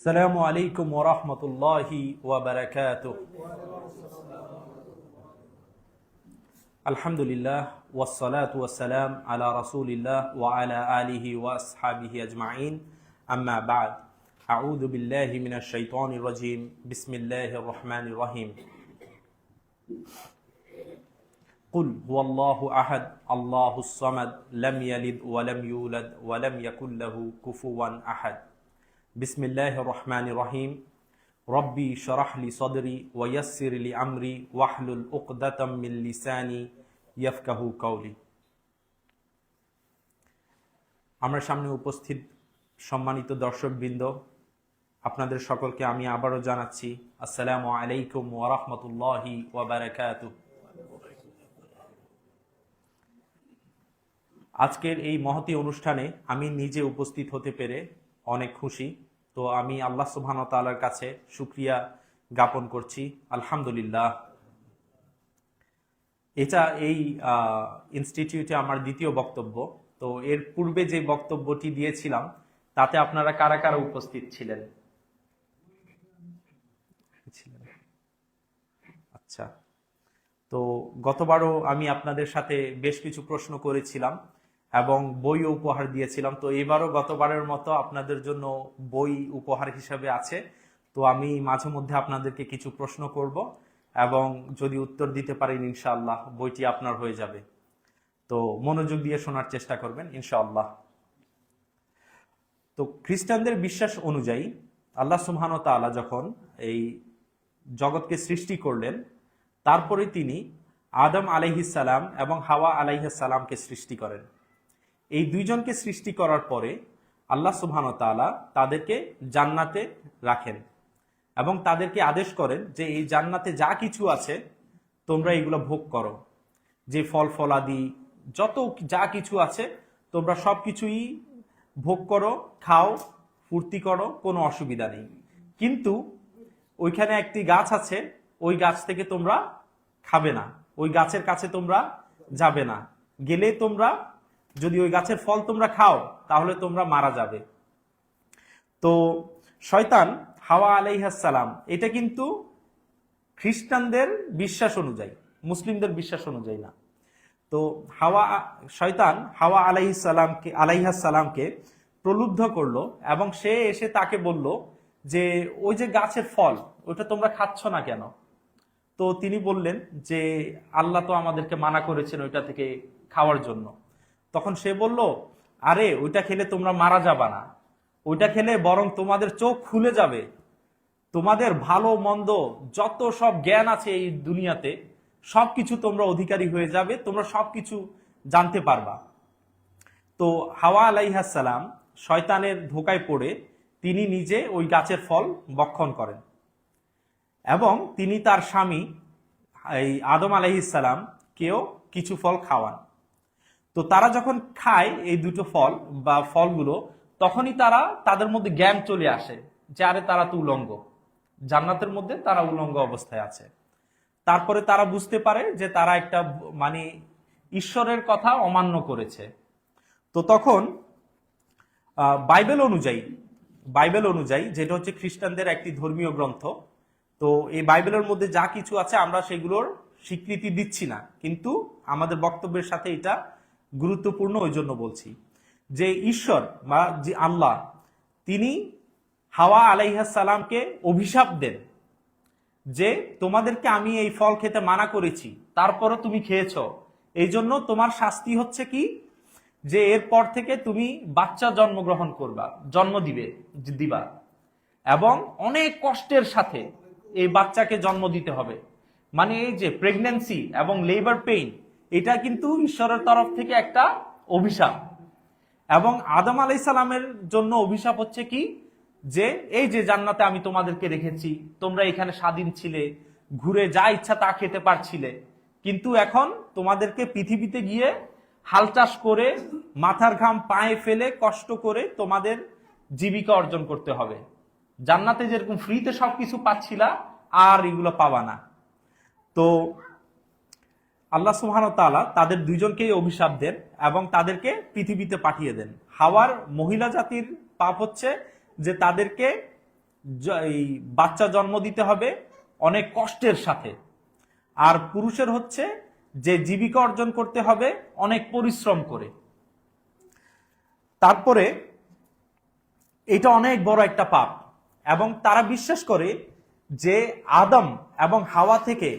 السلام عليكم ورحمة الله وبركاته. الحمد لله والصلاة والسلام على رسول الله وعلى آله وأصحابه أجمعين. أما بعد، أعوذ بالله من الشيطان الرجيم. بسم الله الرحمن الرحيم. قل هو الله أحد الله الصمد لم يلد ولم يولد ولم يكن له كفوا أحد. بسم الله الرحمن الرحيم. ربي شرح لي صدري ويسر لي أمري واحلل عقدة من لساني يفقهوا قولي. আমরা সামনে উপস্থিত সম্মানিত দর্শকবৃন্দ, আপনাদের সকলকে আমি আবারও জানাচ্ছি আসসালামু আলাইকুম ওয়া রাহমাতুল্লাহি ওয়া বারাকাতুহু। আজকের এই মহতী অনুষ্ঠানে আমি নিজে উপস্থিত হতে পেরে অনেক খুশি। তো আমি আল্লাহ সুবহানাহু ওয়া তাআলার কাছে শুকরিয়া জ্ঞাপন করছি, আলহামদুলিল্লাহ। এটা এই ইনস্টিটিউটে আমার দ্বিতীয় বক্তব্য। তো এর পূর্বে যে বক্তব্যটি দিয়েছিলাম তাতে আপনারা কারা কারা উপস্থিত ছিলেন? আচ্ছা, তো গতবারও আমি আপনাদের সাথে বেশ কিছু প্রশ্ন করেছিলাম এবং বইও উপহার দিয়েছিলাম। তো এবারও গতবারের মতো আপনাদের জন্য বই উপহার হিসাবে আছে। তো আমি মাঝে মধ্যে আপনাদেরকে কিছু প্রশ্ন করব এবং যদি উত্তর দিতে পারেন ইনশাআল্লাহ বইটি আপনার হয়ে যাবে। তো মনোযোগ দিয়ে শোনার চেষ্টা করবেন ইনশাআল্লাহ। তো খ্রিস্টানদের বিশ্বাস অনুযায়ী আল্লাহ সুবহানাহু ওয়া তাআলা যখন এই জগৎকে সৃষ্টি করলেন, তারপরে তিনি আদম আলাইহিস সালাম এবং হাওয়া আলাইহিস সালামকে সৃষ্টি করেন। এই দুইজনকে সৃষ্টি করার পরে আল্লাহ সুবহানাহু ওয়া তাআলা তাদেরকে জান্নাতে রাখেন এবং তাদেরকে আদেশ করেন যে এই জান্নাতে যা কিছু আছে তোমরা এগুলো ভোগ করো। যে ফল ফলাদি যত যা কিছু আছে তোমরা সব কিছুই ভোগ করো, খাও, ফুর্তি করো, কোনো অসুবিধা নেই। কিন্তু ওইখানে একটি গাছ আছে, ওই গাছ থেকে তোমরা খাবে না, ওই গাছের কাছে তোমরা যাবে না। গেলে তোমরা যদি ওই গাছের ফল তোমরা খাও তাহলে তোমরা মারা যাবে। তো শয়তান হাওয়া আলাইহিস সালাম, এটা কিন্তু খ্রিস্টানদের বিশ্বাস অনুযায়ী, মুসলিমদের বিশ্বাস অনুযায়ী না। তো শয়তান হাওয়া আলাইহিস সালামকে প্রলুব্ধ করলো এবং সে এসে তাকে বলল যে ওই যে গাছের ফল ওটা তোমরা খাচ্ছ না কেন? তো তিনি বললেন যে আল্লাহ তো আমাদেরকে মানা করেছেন ওইটা থেকে খাওয়ার জন্য। তখন সে বলল, আরে ওইটা খেলে তোমরা মারা যাবা না, ওইটা খেলে বরং তোমাদের চোখ খুলে যাবে, তোমাদের ভালো মন্দ যত সব জ্ঞান আছে এই দুনিয়াতে সবকিছু তোমরা অধিকারী হয়ে যাবে, তোমরা সবকিছু জানতে পারবা। তো হাওয়া আলাইহিস সালাম শয়তানের ধোকায় পড়ে তিনি নিজে ওই গাছের ফল ভক্ষণ করেন এবং তিনি তার স্বামী এই আদম আলাইহিস সালাম কেও কিছু ফল খাওয়ান। তো তারা যখন খায় এই দুটো ফল বা ফলগুলো, তখনই তাদের মধ্যে জ্ঞান চলে আসে যে আরে তারা তো উলঙ্গ, জান্নাতের মধ্যে তারা উলঙ্গ অবস্থায় আছে। তারপরে তারা বুঝতে পারে যে তারা একটা ঈশ্বরের কথা অমান্য করেছে। তো তখন বাইবেল অনুযায়ী যেটা হচ্ছে খ্রিস্টানদের একটি ধর্মীয় গ্রন্থ, তো এই বাইবেলের মধ্যে যা কিছু আছে আমরা সেগুলোর স্বীকৃতি দিচ্ছি না, কিন্তু আমাদের বক্তব্যের সাথে এটা গুরুত্বপূর্ণ, ওই জন্য বলছি যে ঈশ্বর বা যে আল্লাহ, তিনি হাওয়া আলাইহিস সালামকে অভিশাপ দেন যে তোমাদেরকে আমি এই ফল খেতে মানা করেছি, তারপরও তুমি খেয়েছো, এই জন্য তোমার শাস্তি হচ্ছে কি যে এরপর থেকে তুমি বাচ্চা জন্ম দিবা এবং অনেক কষ্টের সাথে এই বাচ্চাকে জন্ম দিতে হবে। মানে এই যে প্রেগন্যান্সি এবং লেবার পেইন, এটা কিন্তু ঈশ্বরের তরফ থেকে একটা অভিশাপ। এবং আদম আলাইহিস সালামের জন্য অভিশাপ হচ্ছে কি যে এই যে জান্নাতে আমি তোমাদেরকে রেখেছি, তোমরা এখানে স্বাধীন ছিলে, ঘুরে যা ইচ্ছা তা খেতে পারছিলে, কিন্তু এখন তোমাদেরকে পৃথিবীতে গিয়ে হাল চাষ করে মাথার ঘাম পায়ে ফেলে কষ্ট করে তোমাদের জীবিকা অর্জন করতে হবে। জান্নাতে যেরকম ফ্রিতে সবকিছু পাচ্ছিলা, আর এগুলো পাবা না। তো আল্লাহ সুবহানাহু ওয়া তাআলা তাদের দুইজনকেই অভিশাপ দেন এবং তাদেরকে পৃথিবীতে পাঠিয়ে দেন। হাওয়ার মহিলা জাতির পাপ হচ্ছে যে তাদেরকে এই বাচ্চা জন্ম দিতে হবে অনেক কষ্টের সাথে, আর পুরুষের হচ্ছে যে জীবিকা অর্জন করতে হবে অনেক পরিশ্রম করে। তারপরে এটা অনেক বড় একটা পাপ, এবং তারা বিশ্বাস করে যে আদম এবং হাওয়া থেকে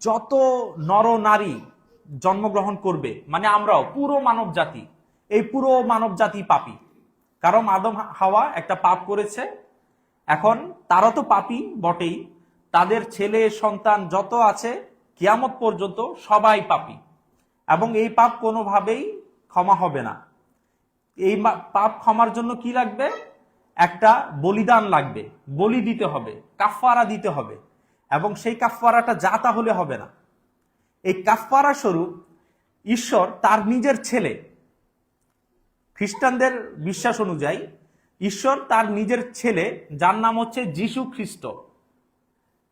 যত নর নারী জন্মগ্রহণ করবে, মানে আমরাও পুরো মানব জাতি, এই পুরো মানব জাতি পাপী। কারণ আদম হাওয়া একটা পাপ করেছে, এখন তারা তো পাপী বটেই, তাদের ছেলে সন্তান যত আছে কিয়ামত পর্যন্ত সবাই পাপী, এবং এই পাপ কোনোভাবেই ক্ষমা হবে না। এই পাপ ক্ষমার জন্য কি লাগবে? একটা বলিদান লাগবে, বলি দিতে হবে, কাফফারা দিতে হবে, এবং সেই কাফফারাটা যা তা হলে হবে না। এই কাফফারা স্বরূপ ঈশ্বর তার নিজের ছেলে, খ্রিস্টানদের বিশ্বাস অনুযায়ী ঈশ্বর তার নিজের ছেলে, যার নাম হচ্ছে যিশু খ্রিস্ট,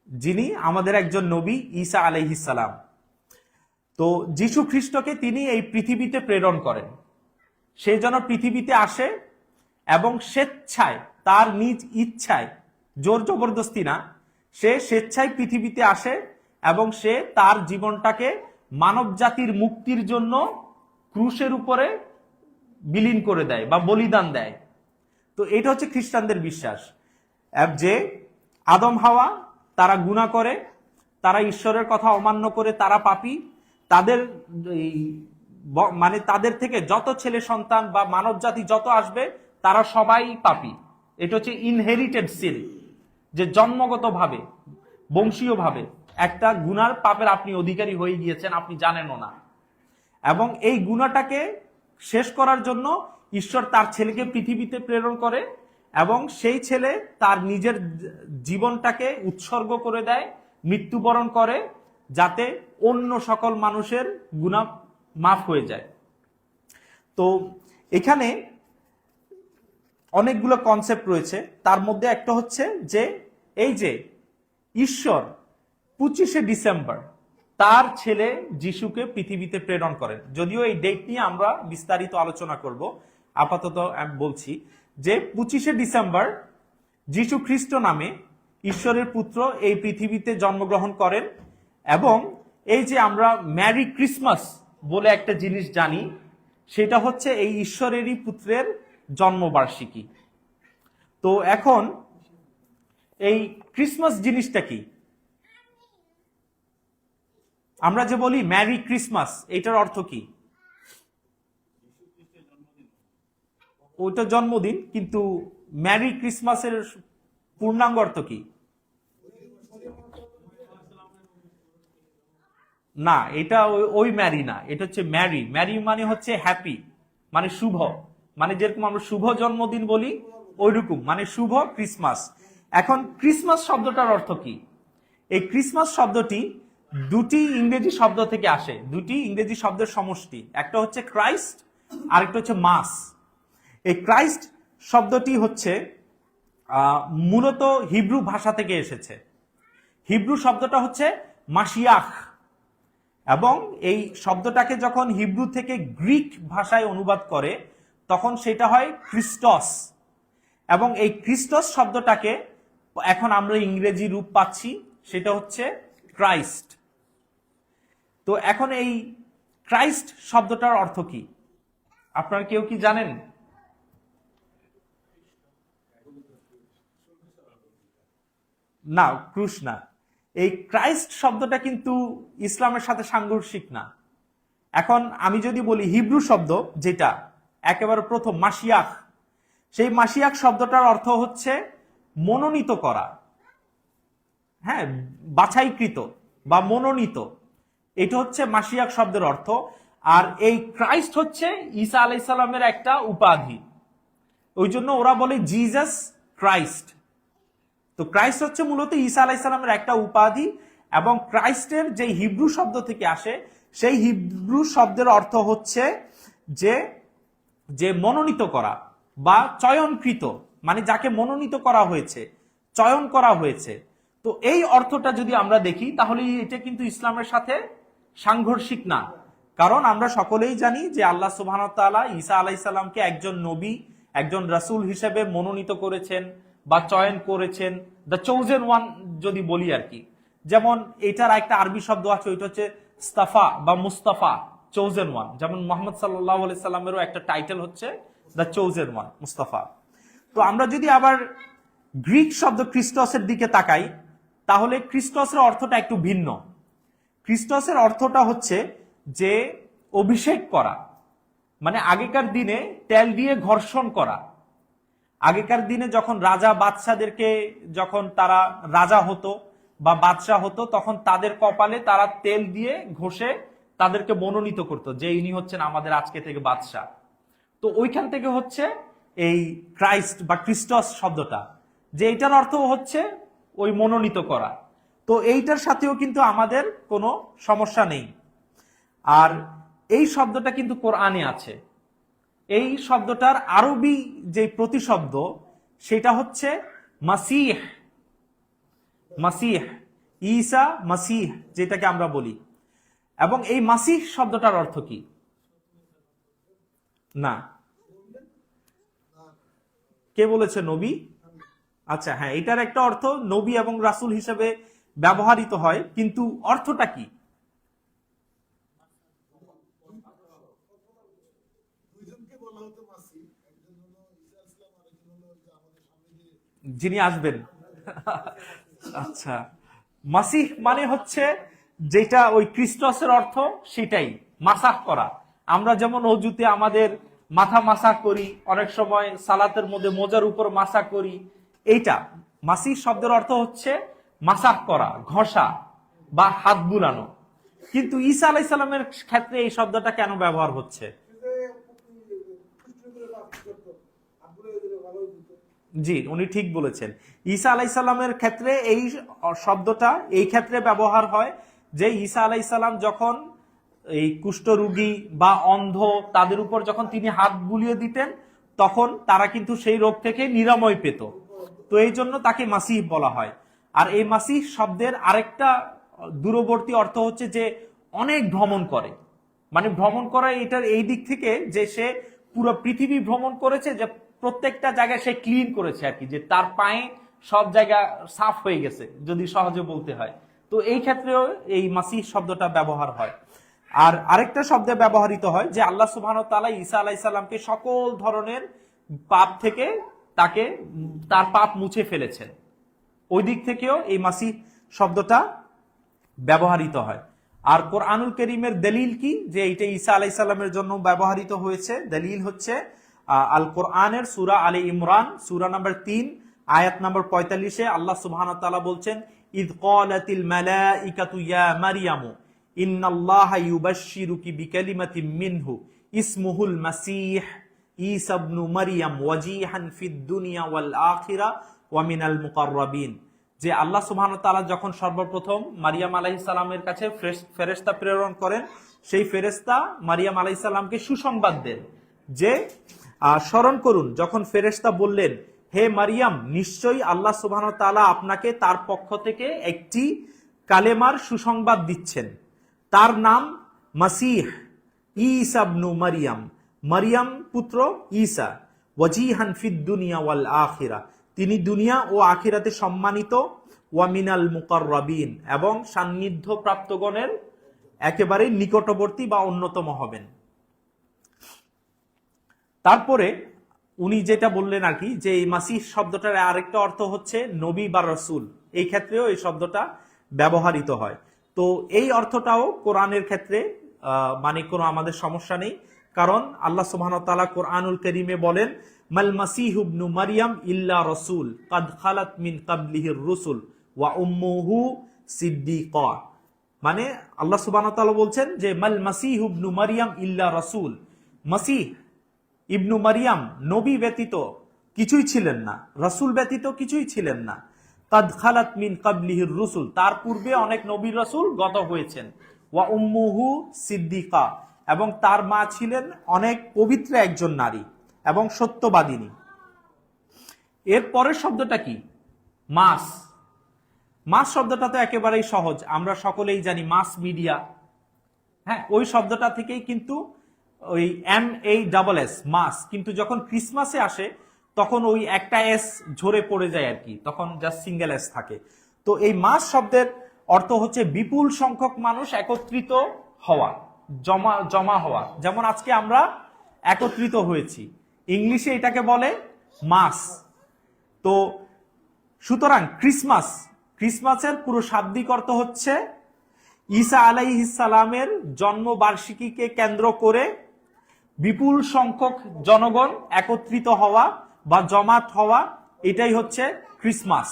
যিনি আমাদের একজন নবী ঈসা আলাইহিস সালাম, তো যিশু খ্রিস্টকে তিনি এই পৃথিবীতে প্রেরণ করেন। সে যেন পৃথিবীতে আসে এবং স্বেচ্ছায়, তার নিজ ইচ্ছায়, জোর জবরদস্তি না, সে স্বেচ্ছায় পৃথিবীতে আসে এবং সে তার জীবনটাকে মানব জাতির মুক্তির জন্য ক্রুশের উপরে বিলীন করে দেয় বা বলিদান দেয়। তো এটা হচ্ছে খ্রিস্টানদের বিশ্বাস যে আদম হাওয়া তারা গুনাহ করে, তারা ঈশ্বরের কথা অমান্য করে, তারা পাপী, তাদের মানে তাদের থেকে যত ছেলে সন্তান বা মানব জাতি যত আসবে তারা সবাই পাপী। এটা হচ্ছে ইনহেরিটেড সিন, যে জন্মগতভাবে বংশীয়ভাবে একটা গুনার পাপের আপনি অধিকারী হয়ে গিয়েছেন, আপনি জানেনও না। এবং এই গুনাহটাকে শেষ করার জন্য ঈশ্বর তার ছেলেকে পৃথিবীতে প্রেরণ করে, এবং সেই ছেলে তার নিজের জীবনটাকে উৎসর্গ করে দেয়, মৃত্যুবরণ করে, যাতে অন্য সকল মানুষের গুনাহ মাফ হয়ে যায়। তো এখানে অনেকগুলো কনসেপ্ট রয়েছে, তার মধ্যে একটা হচ্ছে যে এই যে ঈশ্বর 25শে ডিসেম্বর তার ছেলে যিশুকে পৃথিবীতে প্রেরণ করেন। যদিও এই ডেট নিয়ে আমরা বিস্তারিত আলোচনা করব, আপাতত আমি বলছি যে 25শে ডিসেম্বর যিশু খ্রিস্ট নামে ঈশ্বরের পুত্র এই পৃথিবীতে জন্মগ্রহণ করেন, এবং এই যে আমরা ম্যারি ক্রিসমাস বলে একটা জিনিস জানি, সেটা হচ্ছে এই ঈশ্বরেরই পুত্রের জন্মবার্ষিকী। তো এখন এই ক্রিসমাস জিনিসটা কি? আমরা যে বলি ম্যারি ক্রিসমাস, এটার অর্থ কি? ওইটা জন্মদিন, কিন্তু ম্যারি ক্রিসমাসের পূর্ণাঙ্গ অর্থ কি? না, এটা ওই ম্যারি না, এটা হচ্ছে ম্যারি। ম্যারি মানে হচ্ছে হ্যাপি, মানে শুভ, মানে যেরকম আমরা শুভ জন্মদিন বলি ওইরকম, মানে শুভ ক্রিসমাস। এখন ক্রিসমাস শব্দটার অর্থ কি? এই ক্রিসমাস শব্দটি দুটি ইংরেজি শব্দ থেকে আসে, দুটি ইংরেজি শব্দের সমষ্টি, একটা হচ্ছে ক্রাইস্ট আর একটা হচ্ছে মাস। এই ক্রাইস্ট শব্দটি হচ্ছে মূলত হিব্রু ভাষা থেকে এসেছে। হিব্রু শব্দটা হচ্ছে মাশিয়াখ, এবং এই শব্দটাকে যখন হিব্রু থেকে গ্রিক ভাষায় অনুবাদ করে তখন সেটা হয় খ্রিস্টস, এবং এই খ্রিস্টস শব্দটাকে এখন আমরা ইংরেজি রূপ পাচ্ছি, সেটা হচ্ছে ক্রাইস্ট। তো এখন এই ক্রাইস্ট শব্দটার অর্থ কি আপনারা কেউ কি জানেন? না, ক্রুশ না। এই ক্রাইস্ট শব্দটা কিন্তু ইসলামের সাথে সাংঘর্ষিক না। এখন আমি যদি বলি হিব্রু শব্দ যেটা একেবারে প্রথম মাশিয়াখ, সেই মাশিয়াখ শব্দটার অর্থ হচ্ছে মনোনীত করা, হ্যাঁ, বাছাইকৃত বা মনোনীত, এটা হচ্ছে মাশিয়াখ শব্দের অর্থ। আর এই ক্রাইস্ট হচ্ছে ঈসা আলাইহিস সালামের একটা উপাধি, ওই জন্য ওরা বলে জিজাস ক্রাইস্ট। তো ক্রাইস্ট হচ্ছে মূলত ঈসা আলাইহিস সালামের একটা উপাধি, এবং ক্রাইস্টের যে হিব্রু শব্দ থেকে আসে সেই হিব্রু শব্দের অর্থ হচ্ছে যে যে মনোনীত করা বা চয়নকৃত, মানে যাকে মনোনীত করা হয়েছে, চয়ন করা হয়েছে। তো এই অর্থটা যদি আমরা দেখি তাহলে এটা কিন্তু ইসলামের সাথে সাংঘর্ষিক না, কারণ আমরা সকলেই জানি যে আল্লাহ সুবহানাহু ওয়া তাআলা ঈসা আলাইহিস সালামকে একজন নবী, একজন রাসূল হিসেবে মনোনীত করেছেন, বা চয়ন করেছেন, দ্য চোজেন ওয়ান যদি বলি আর কি। যেমন এটার একটা আরবি শব্দ আছে, ওইটা হচ্ছে ইস্তাফা বা মুস্তাফা, চোজেন ওয়ান। যেমন মোহাম্মদ সাল্লাল্লাহু আলাইহি সাল্লামেরও একটা টাইটেল হচ্ছে দ্য চোজেন ওয়ান, মুস্তাফা। তো আমরা যদি আবার গ্রিক শব্দ খ্রিস্টসের দিকে তাকাই, তাহলে খ্রিস্টসের অর্থটা একটু ভিন্ন। খ্রিস্টসের অর্থটা হচ্ছে যে অভিষেক করা, মানে আগেকার দিনে তেল দিয়ে ঘর্ষণ করা। আগেকার দিনে যখন রাজা বাদশাদেরকে, যখন তারা রাজা হতো বা বাদশাহ হতো, তখন তাদের কপালে তারা তেল দিয়ে ঘষে তাদেরকে মনোনীত করতো যে ইনি হচ্ছেন আমাদের আজকে থেকে বাদশাহ। তো ওইখান থেকে হচ্ছে এই ক্রাইস্ট বা খ্রিস্টস শব্দটা, যে এইটার অর্থ হচ্ছে ওই মনোনীত করা। তো এইটার সাথেও কিন্তু আমাদের কোনো সমস্যা নেই। আর এই শব্দটা কিন্তু কোরআনে আছে। এই শব্দটার আরবি যে প্রতিশব্দ সেটা হচ্ছে মাসিহ। মাসিহ, ঈসা মাসিহ যেটাকে আমরা বলি। এবং এই মাসিহ শব্দটার অর্থ কি? না, কে বলেছে? নবী। আচ্ছা, হ্যাঁ, এটার একটা অর্থ নবী এবং রাসূল হিসেবে ব্যবহৃত হয়, কিন্তু অর্থটা কি? যিনি আসবেন। আচ্ছা, মাসিহ মানে হচ্ছে যেটা ওই খ্রিস্টসের অর্থ, সেটাই মাসাহ করা। আমরা যেমন অজুতে আমাদের মাথা মাসাহ করি, অনেক সময় সালাতের মধ্যে মোজার উপর মাসাহ করি, এইটা মাসিহ শব্দের অর্থ হচ্ছে মাসাহ করা, ঘষা বা হাত বুলানো। কিন্তু ঈসা আলাইহিস সালামের ক্ষেত্রে এই শব্দটা কেন ব্যবহার হচ্ছে? জি, উনি ঠিক বলেছেন। ঈসা আলাইসাল্লামের ক্ষেত্রে এই শব্দটা এই ক্ষেত্রে ব্যবহার হয় যে ঈসা আলাইসাল্লাম যখন এই কুষ্ঠরোগী বা অন্ধ তাদের উপর যখন তিনি হাত বুলিয়ে দিতেন, তখন তারা কিন্তু সেই রোগ থেকে নিরাময় পেত। তো এই জন্য তাকে মাসিহ বলা হয়। আর এই মাসিহ শব্দের আরেকটা দূরবর্তী অর্থ হচ্ছে যে অনেক ভ্রমণ করে। মানে ভ্রমণ করা এটার এই দিক থেকে যে সে পুরো পৃথিবী ভ্রমণ করেছে, যে প্রত্যেকটা জায়গায় সে ক্লিন করেছে আর কি, যে তার পায়ে সব জায়গা সাফ হয়ে গেছে যদি সহজে বলতে হয়। তো এই ক্ষেত্রেও এই মাসিহ শব্দটা ব্যবহার হয়। আর আরেকটা শব্দে ব্যবহৃত হয় যে আল্লাহ সুবহানাহু ওয়া তাআলা ঈসা আলাইহিস সালামকে সকল ধরনের পাপ থেকে তাকে তার পাপ মুছে ফেলেছেন। ওই দিক থেকেও এই মাসিহ শব্দটা ব্যবহৃত হয়। আর কোরআনুল কারীমের দলিল কি যে এটা ঈসা আলাইহিস সালামের জন্য ব্যবহৃত হয়েছে? দলিল হচ্ছে আল কোরআনের সূরা আলে ইমরান, সূরা নাম্বার 3 আয়াত নাম্বার 45-এ আল্লাহ সুবহানাহু ওয়া তাআলা বলছেন, ইদ ক্বালাতিল মালাইকাতু ইয়া মারইয়ামু ইন্নাল্লাহা ইউবাশশিরুকি বিকালিমাতিন মিনহু ইসমুহুল মাসীহ ঈসা ইবনু মারইয়াম ওয়াজিহান ফিদ দুনিয়া ওয়াল আখিরা ওয়া মিনাল মুকাররাবিন। যে আল্লাহ সুবহানাহু ওয়া তাআলা যখন সর্বপ্রথম মারিয়াম আলাইহিস সালামের কাছে ফেরেশতা প্রেরণ করেন, সেই ফেরেশতা মারিয়াম আলাইহিস সালামকে সুসংবাদ দেন যে স্মরণ করুন যখন ফেরেশতা বললেন, হে মারিয়াম, নিশ্চয়ই আল্লাহ সুবহানাহু ওয়া তাআলা আপনাকে তার পক্ষ থেকে একটি কালেমার সুসংবাদ দিচ্ছেন, তার নাম মাসীহ ঈসা ইবনু মারইয়াম, মারিয়াম পুত্র ঈসা, ওয়াজিহান ফিদ দুনিয়া ওয়াল আখিরা, তিনি দুনিয়া ও আখিরাতে সম্মানিত, ওয়া মিনাল মুকাররাবিন, এবং সান্নিধ্য প্রাপ্তগণের একেবারে নিকটবর্তী বা অন্যতম হবেন। তারপরে উনি যেটা বললেন আর কি, যে এই মাসিহ শব্দটার আরেকটা অর্থ হচ্ছে নবী বা রসুল। এই ক্ষেত্রেও এই শব্দটা ব্যবহৃত হয়। তো এই অর্থটাও কোরআনের ক্ষেত্রে মানে কোনো আমাদের সমস্যা নেই, কারণ আল্লাহ সুবহানাহু ওয়া তাআলা কোরআনুল কারীমে বলেন, মাল মাসীহু ইবনু মারইয়াম ইল্লা রাসূল কাদ খালাত মিন ক্বাবলিহির রুসুল ওয়া উম্মুহু সিদ্দীকা। মানে আল্লাহ সুবহানাহু ওয়া তাআলা বলছেন যে মাল মাসীহু ইবনু মারইয়াম ইল্লা রাসূল, মাসীহ ইবনু মারিয়াম নবী ব্যতীত কিছুই ছিলেন না, রাসূল ব্যতীত কিছুই ছিলেন না। কাদ খালাত মিন ক্বাবলিহির রুসুল, তার পূর্বে অনেক নবী রাসূল গত হয়েছেন। ওয়া উম্মুহু সিদ্দীকা, এবং তার মা ছিলেন অনেক পবিত্র একজন নারী এবং সত্যবাদিনী। এর পরের শব্দটা কি? মাস। মাস শব্দটা তো একেবারেই সহজ, আমরা সকলেই জানি, মাস মিডিয়া। হ্যাঁ, ওই শব্দটা থেকেই কিন্তু ওই MASS মাস, কিন্তু যখন ক্রিসমাসে আসে তখন ওই একটা এস ঝরে পড়ে যায় আর কি, তখন জাস্ট সিঙ্গেল এস থাকে। তো এই মাস শব্দের অর্থ হচ্ছে বিপুল সংখ্যক মানুষ একত্রিত হওয়া, জমা জমা হওয়া। যেমন আজকে আমরা একত্রিত হয়েছি, ইংলিশে এটাকে বলে মাস। তো সুতরাং ক্রিসমাসের পুরো শাব্দিক অর্থ হচ্ছে ঈসা আলাইহিস সালামের জন্মবার্ষিকীকে কেন্দ্র করে বিপুল সংখ্যক জনগণ একত্রিত হওয়া বা জমাত হওয়া, এটাই হচ্ছে ক্রিসমাস।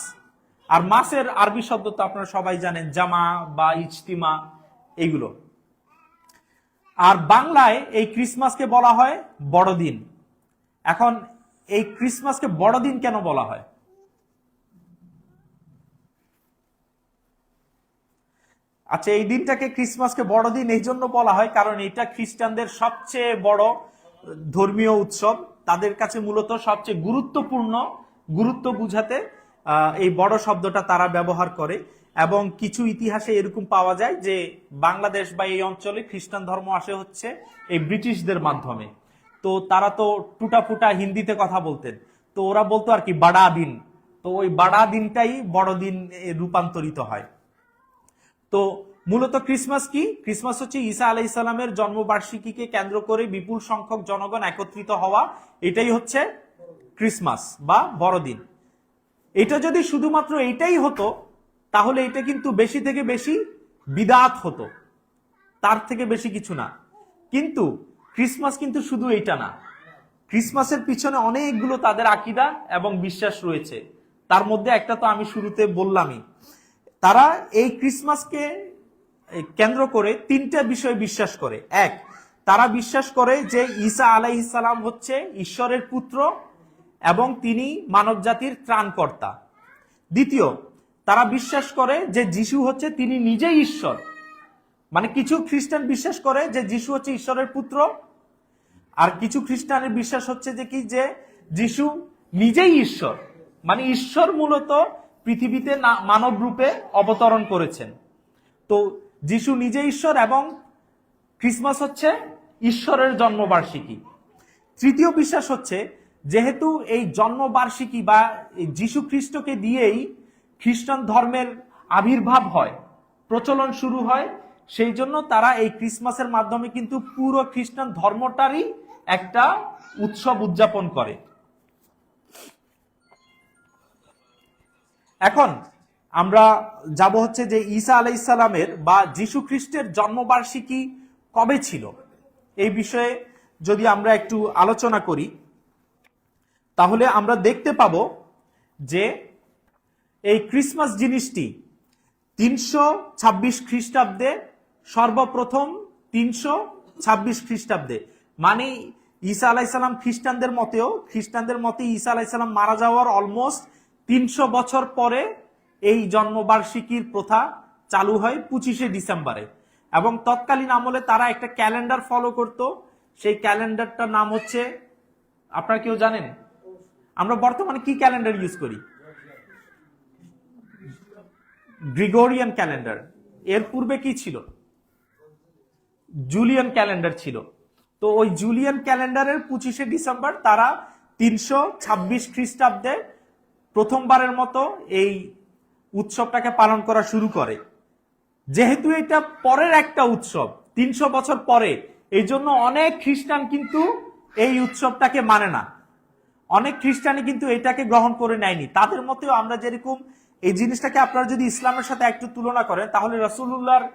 আর মাসের আরবি শব্দ তো আপনারা সবাই জানেন, জামা বা ইজতিমা এগুলো। আর বাংলায় এই ক্রিসমাসকে বলা হয় বড়দিন। এখন এই ক্রিসমাসকে বড়দিন কেন বলা হয়? আচ্ছা, এই দিনটাকে ক্রিসমাসকে বড়দিন এই জন্য বলা হয় কারণ এটা খ্রিস্টানদের সবচেয়ে বড় ধর্মীয় উৎসব। তাদের কাছে মূলত সবচেয়ে গুরুত্ব বুঝাতে এই বড় শব্দটা তারা ব্যবহার করে। এবং কিছু ইতিহাসে এরকম পাওয়া যায় যে বাংলাদেশ বা এই অঞ্চলে খ্রিস্টান ধর্ম আসে হচ্ছে এই ব্রিটিশদের মাধ্যমে। তো তারা তো টুটাফুটা হিন্দিতে কথা বলতেন, তো ওরা বলতো আর কি বাড়া দিন, তো ওই বাড়া দিনটাই বড়দিন রূপান্তরিত হয়। তো মূলত ক্রিসমাস কি? ক্রিসমাস হচ্ছে ঈসা আলাইহিস সালামের জন্মবার্ষিকীকে কেন্দ্র করে বিপুল সংখ্যক জনগণ একত্রিত হওয়া, এটাই হচ্ছে ক্রিসমাস বা বড়দিন। এটা যদি শুধুমাত্র এইটাই হতো তাহলে এটা কিন্তু বেশি থেকে বেশি বিদআত হতো, তার থেকে বেশি কিছু না। কিন্তু ক্রিসমাস কিন্তু শুধু এইটা না, ক্রিসমাসের পিছনে অনেকগুলো তাদের আকীদা এবং বিশ্বাস রয়েছে। তার মধ্যে একটা তো আমি শুরুতে বললামই, তারা এই ক্রিসমাসকে কেন্দ্র করে তিনটা বিষয় বিশ্বাস করে। এক, তারা বিশ্বাস করে যে ঈসা আলাইহিস সালাম হচ্ছে ঈশ্বরের পুত্র এবং তিনি মানব জাতির ত্রাণকর্তা। দ্বিতীয়, তারা বিশ্বাস করে যে যিশু হচ্ছে তিনি নিজেই ঈশ্বর। মানে কিছু খ্রিস্টান বিশ্বাস করে যে যিশু হচ্ছে ঈশ্বরের পুত্র, আর কিছু খ্রিস্টানের বিশ্বাস হচ্ছে যে কি, যে যিশু নিজেই ঈশ্বর, মানে ঈশ্বর মূলত পৃথিবীতে মানব রূপে অবতরণ করেছেন। তো যিশু নিজে ঈশ্বর এবং ক্রিসমাস হচ্ছে ঈশ্বরের জন্মবার্ষিকী। তৃতীয় বিশ্বাস হচ্ছে যেহেতু এই জন্মবার্ষিকী বা যিশু খ্রিস্টকে দিয়েই খ্রিস্টান ধর্মের আবির্ভাব হয়, প্রচলন শুরু হয়, সেই জন্য তারা এই ক্রিসমাসের মাধ্যমে কিন্তু পুরো খ্রিস্টান ধর্মটারই একটা উৎসব উদযাপন করে। এখন আমরা যাব হচ্ছে যে ঈসা আলাইহিস সালামের বা যিশু খ্রিস্টের জন্মবার্ষিকী কবে ছিল, এই বিষয়ে যদি আমরা একটু আলোচনা করি তাহলে আমরা দেখতে পাবো যে এই ক্রিসমাস জিনিসটি 326 খ্রিস্টাব্দে, সর্বপ্রথম 326 খ্রিস্টাব্দে, মানে ঈসা আলাইহিস সালাম খ্রিস্টানদের মতে ঈসা আলাইহিস সালাম মারা যাওয়ার অলমোস্ট 300 বছর পরে এই জন্মবার্ষিকীর প্রথা চালু হয় 25শে ডিসেম্বরে। এবং তৎকালীন আমলে তারা একটা ক্যালেন্ডার ফলো করত, সেই ক্যালেন্ডারটার নাম হচ্ছে, আপনারা কেউ জানেন? আমরা বর্তমানে কি ক্যালেন্ডার ইউজ করি? গ্রিগোরিয়ান ক্যালেন্ডার। এর পূর্বে কি ছিল? জুলিয়ান ক্যালেন্ডার ছিল। তো ওই জুলিয়ান ক্যালেন্ডারের 25শে ডিসেম্বর তারা 326 খ্রিস্টাব্দে প্রথমবারের মতো এই উৎসবটাকে পালন করা শুরু করে। যেহেতু এটা পরের একটা উৎসব, 300 বছর পরে, এই জন্য অনেক খ্রিস্টান কিন্তু এই উৎসবটাকে মানে না, অনেক খ্রিস্টানই কিন্তু এটাকে গ্রহণ করে নেয়নি। তাদের মতেও আমরা যেরকম এই জিনিসটাকে আপনারা যদি ইসলামের সাথে একটু তুলনা করেন তাহলে রাসূলুল্লাহর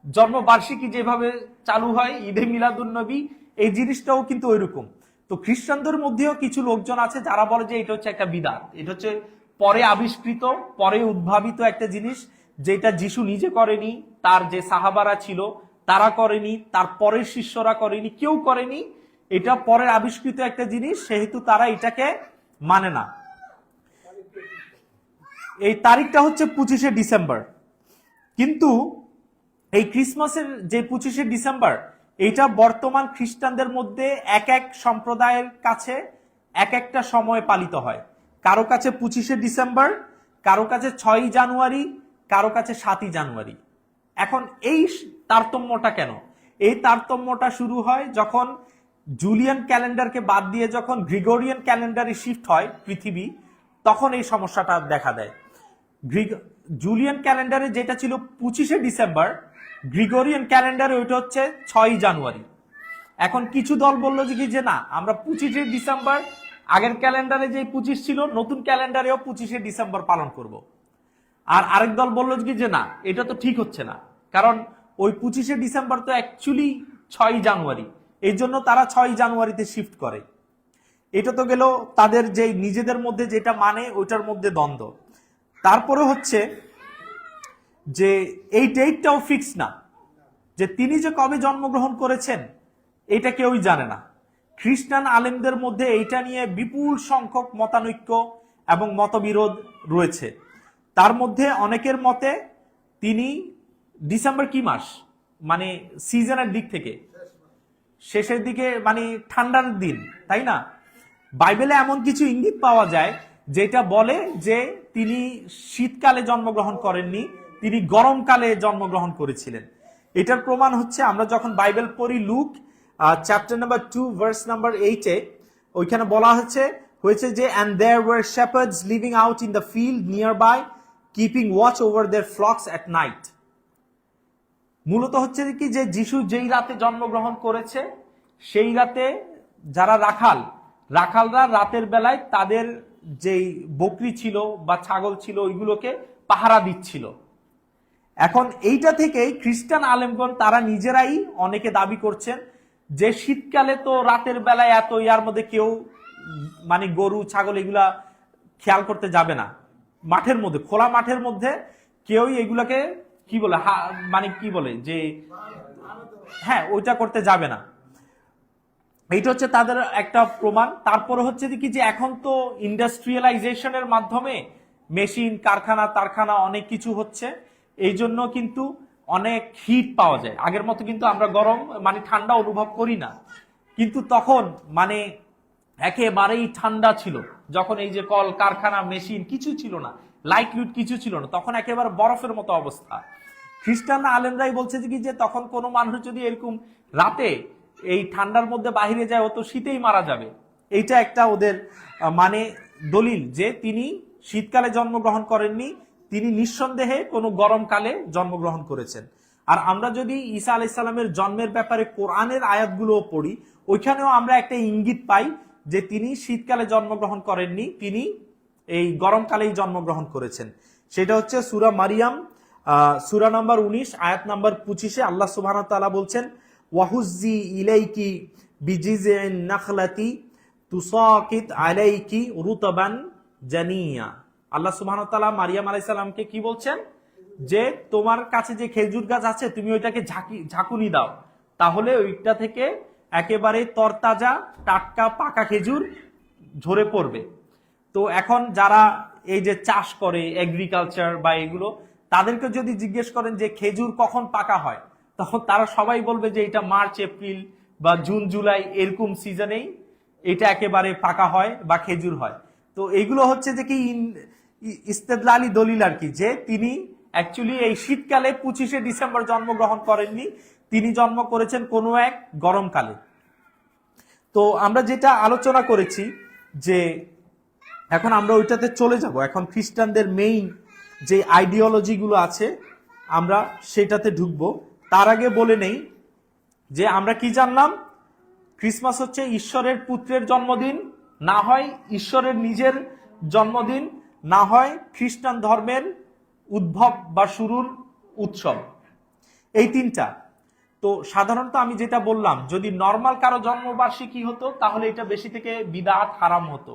জন্মবার্ষিকী যেভাবে চালু হয় ঈদে মিলাদুন নবী, এই জিনিসটাও কিন্তু ওইরকম। তো খ্রিস্টানদের মধ্যেও কিছু লোকজন আছে যারা বলে যে এটা হচ্ছে একটা বিদআত, এটা হচ্ছে পরে আবিষ্কৃত, পরে উদ্ভাবিত একটা জিনিস, যেটা যিশু নিজে করেনি, তার যে সাহাবারা ছিল তারা করেনি, তার পরের শিষ্যরা করেনি, কেউ করেনি, এটা পরের আবিষ্কৃত একটা জিনিস, সেহেতু তারা এটাকে মানে না। এই তারিখটা হচ্ছে 25শে ডিসেম্বর। কিন্তু এই ক্রিসমাসের যে 25শে ডিসেম্বর, এটা বর্তমান খ্রিস্টানদের মধ্যে এক এক সম্প্রদায়ের কাছে এক একটা সময় পালিত হয়। কারো কাছে 25শে ডিসেম্বর, কারো কাছে 6ই জানুয়ারি, কারো কাছে 7ই জানুয়ারি। এখন এই তারতম্যটা কেন? এই তারতম্যটা শুরু হয় যখন জুলিয়ান ক্যালেন্ডারকে বাদ দিয়ে যখন গ্রিগোরিয়ান ক্যালেন্ডারে শিফট হয় পৃথিবী, তখন এই সমস্যাটা দেখা দেয়। জুলিয়ান ক্যালেন্ডারে যেটা ছিল 25শে ডিসেম্বর, গ্রিগোরিয়ান ক্যালেন্ডারে ওইটা হচ্ছে 6ই জানুয়ারি। এখন কিছু দল বললো যে না, আমরা 25শে ডিসেম্বর, আগের ক্যালেন্ডারে যে 25 ছিল, নতুন ক্যালেন্ডারেও 25শে ডিসেম্বর পালন করব। আর আরেক দল বললো যে না, এটা তো ঠিক হচ্ছে না, কারণ ওই 25শে ডিসেম্বর তো অ্যাকচুয়ালি 6ই জানুয়ারি, এই জন্য তারা 6ই জানুয়ারিতে শিফট করে। এটা তো গেল তাদের যে নিজেদের মধ্যে যেটা মানে ওইটার মধ্যে দ্বন্দ্ব। তারপরে হচ্ছে যে এই ডেটটাও ফিক্স না, যে তিনি যে কবে জন্মগ্রহণ করেছেন এটা কেউই জানে না। খ্রিস্টান আলেমদের মধ্যে এইটা নিয়ে বিপুল সংখ্যক মতানৈক্য এবং মতবিরোধ রয়েছে। তার মধ্যে অনেকের মতে তিনি ডিসেম্বর কি মাস, মানে সিজনের দিক থেকে শেষের দিকে, মানে ঠান্ডার দিন, তাই না? বাইবেলে এমন কিছু ইঙ্গিত পাওয়া যায় যেটা বলে যে তিনি শীতকালে জন্মগ্রহণ করেননি, তিনি গরমকালে জন্মগ্রহণ করেছিলেন। এটার প্রমাণ হচ্ছে আমরা যখন বাইবেল পড়ি Luke chapter number 2 verse number 8-এ, ওইখানে বলা হয়েছে যে and there were shepherds living out in the field nearby keeping watch over their flocks at night। মূলত হচ্ছে কি যে যিশু যেই রাতে জন্মগ্রহণ করেছে সেই রাতে যারা রাখালরা রাতের বেলায় তাদের যেই বকরি ছিল বা ছাগল ছিল ওইগুলোকে পাহারা দিচ্ছিল। এখন এইটা থেকেই খ্রিস্টান আলেমগণ তারা নিজেরাই অনেকে দাবি করছেন যে শীতকালে তো রাতের বেলায় এত ইয়ার মধ্যে কেউ মানে গরু ছাগল এগুলা খেয়াল করতে যাবে না, মাঠের মধ্যে, খোলা মাঠের মধ্যে কেউই এগুলাকে কি বলে মানে কি বলে যে হ্যাঁ ওইটা করতে যাবে না। এইটা হচ্ছে তাদের একটা প্রমাণ। তারপরে হচ্ছে কি যে এখন তো ইন্ডাস্ট্রিয়ালাইজেশনের মাধ্যমে মেশিন, কারখানা অনেক কিছু হচ্ছে, এই জন্য কিন্তু অনেক হিট পাওয়া যায়। আগের মতো কিন্তু আমরা গরম মানে ঠান্ডা অনুভব করি না, কিন্তু তখন মানে একেবারেই ঠান্ডা ছিল যখন এই যে কল কারখানা মেশিন কিছু ছিল না, লাইট লুট কিছু ছিল না, তখন একেবারে বরফের মতো অবস্থা। খ্রিস্টান আলেমরাই বলছে যে তখন কোনো মানুষ যদি এরকম রাতে এই ঠান্ডার মধ্যে বাহিরে যায় ও তো শীতেই মারা যাবে। এইটা একটা ওদের মানে দলিল যে তিনি শীতকালে জন্মগ্রহণ করেননি, তিনি নিঃসন্দেহে কোনো গরমকালে জন্মগ্রহণ করেছেন। আর আমরা যদি ঈসা আলাইহিস সালামের জন্মের ব্যাপারে কোরআনের আয়াতগুলো পড়ি, ওইখানেও আমরা একটা ইঙ্গিত পাই যে তিনি শীতকালে জন্মগ্রহণ করেননি, তিনি এই গরমকালেই জন্মগ্রহণ করেছেন। সেটা হচ্ছে সূরা মারিয়াম সূরা নাম্বার 19 আয়াত নাম্বার 25-এ আল্লাহ সুবহানাহু ওয়া তাআলা বলছেন ওয়াহুজ্জি ইলাইকি বিজিজিন নাখলাতি তুসাকিত আলাইকি রুতাবান জানিয়া। আল্লাহ সুবহানাহু ওয়া তাআলা মারিয়াম আলাইহিস সালামকে কি বলছেন যে তোমার কাছে যে খেজুর গাছ আছে তুমি ওইটাকে ঝাঁকুনি দাও, তাহলে ওইটা থেকে একেবারে তরতাজা টাটকা পাকা খেজুর ঝরে পড়বে। তো এখন যারা এই যে চাষ করে এগ্রিকালচার বা এগুলো, তাদেরকে যদি জিজ্ঞেস করেন যে খেজুর কখন পাকা হয়, তখন তারা সবাই বলবে যে এটা মার্চ এপ্রিল বা জুন জুলাই এরকম সিজনেই এটা একেবারে পাকা হয় বা খেজুর হয়। তো এগুলো হচ্ছে যে কি ইস্তেদলালি দলিল আর কি, যে তিনি অ্যাকচুয়ালি এই শীতকালে 25শে ডিসেম্বর জন্মগ্রহণ করেননি, তিনি জন্ম করেছেন কোনো এক গরমকালে। তো আমরা যেটা আলোচনা করেছি যে এখন আমরা ওইটাতে চলে যাব, এখন খ্রিস্টানদের মেইন যে আইডিওলজিগুলো আছে আমরা সেটাতে ঢুকবো। তার আগে বলে নেই যে আমরা কি জানলাম, ক্রিসমাস হচ্ছে ঈশ্বরের পুত্রের জন্মদিন, না হয় ঈশ্বরের নিজের জন্মদিন, না হয় খ্রিস্টান ধর্মের উদ্ভব বা শুরুর উৎসব, এই তিনটা। তো সাধারণত আমি যেটা বললাম, যদি নর্মাল কারো জন্মবার্ষিকী হতো তাহলে এটা বেশি থেকে বিদআত হারাম হতো,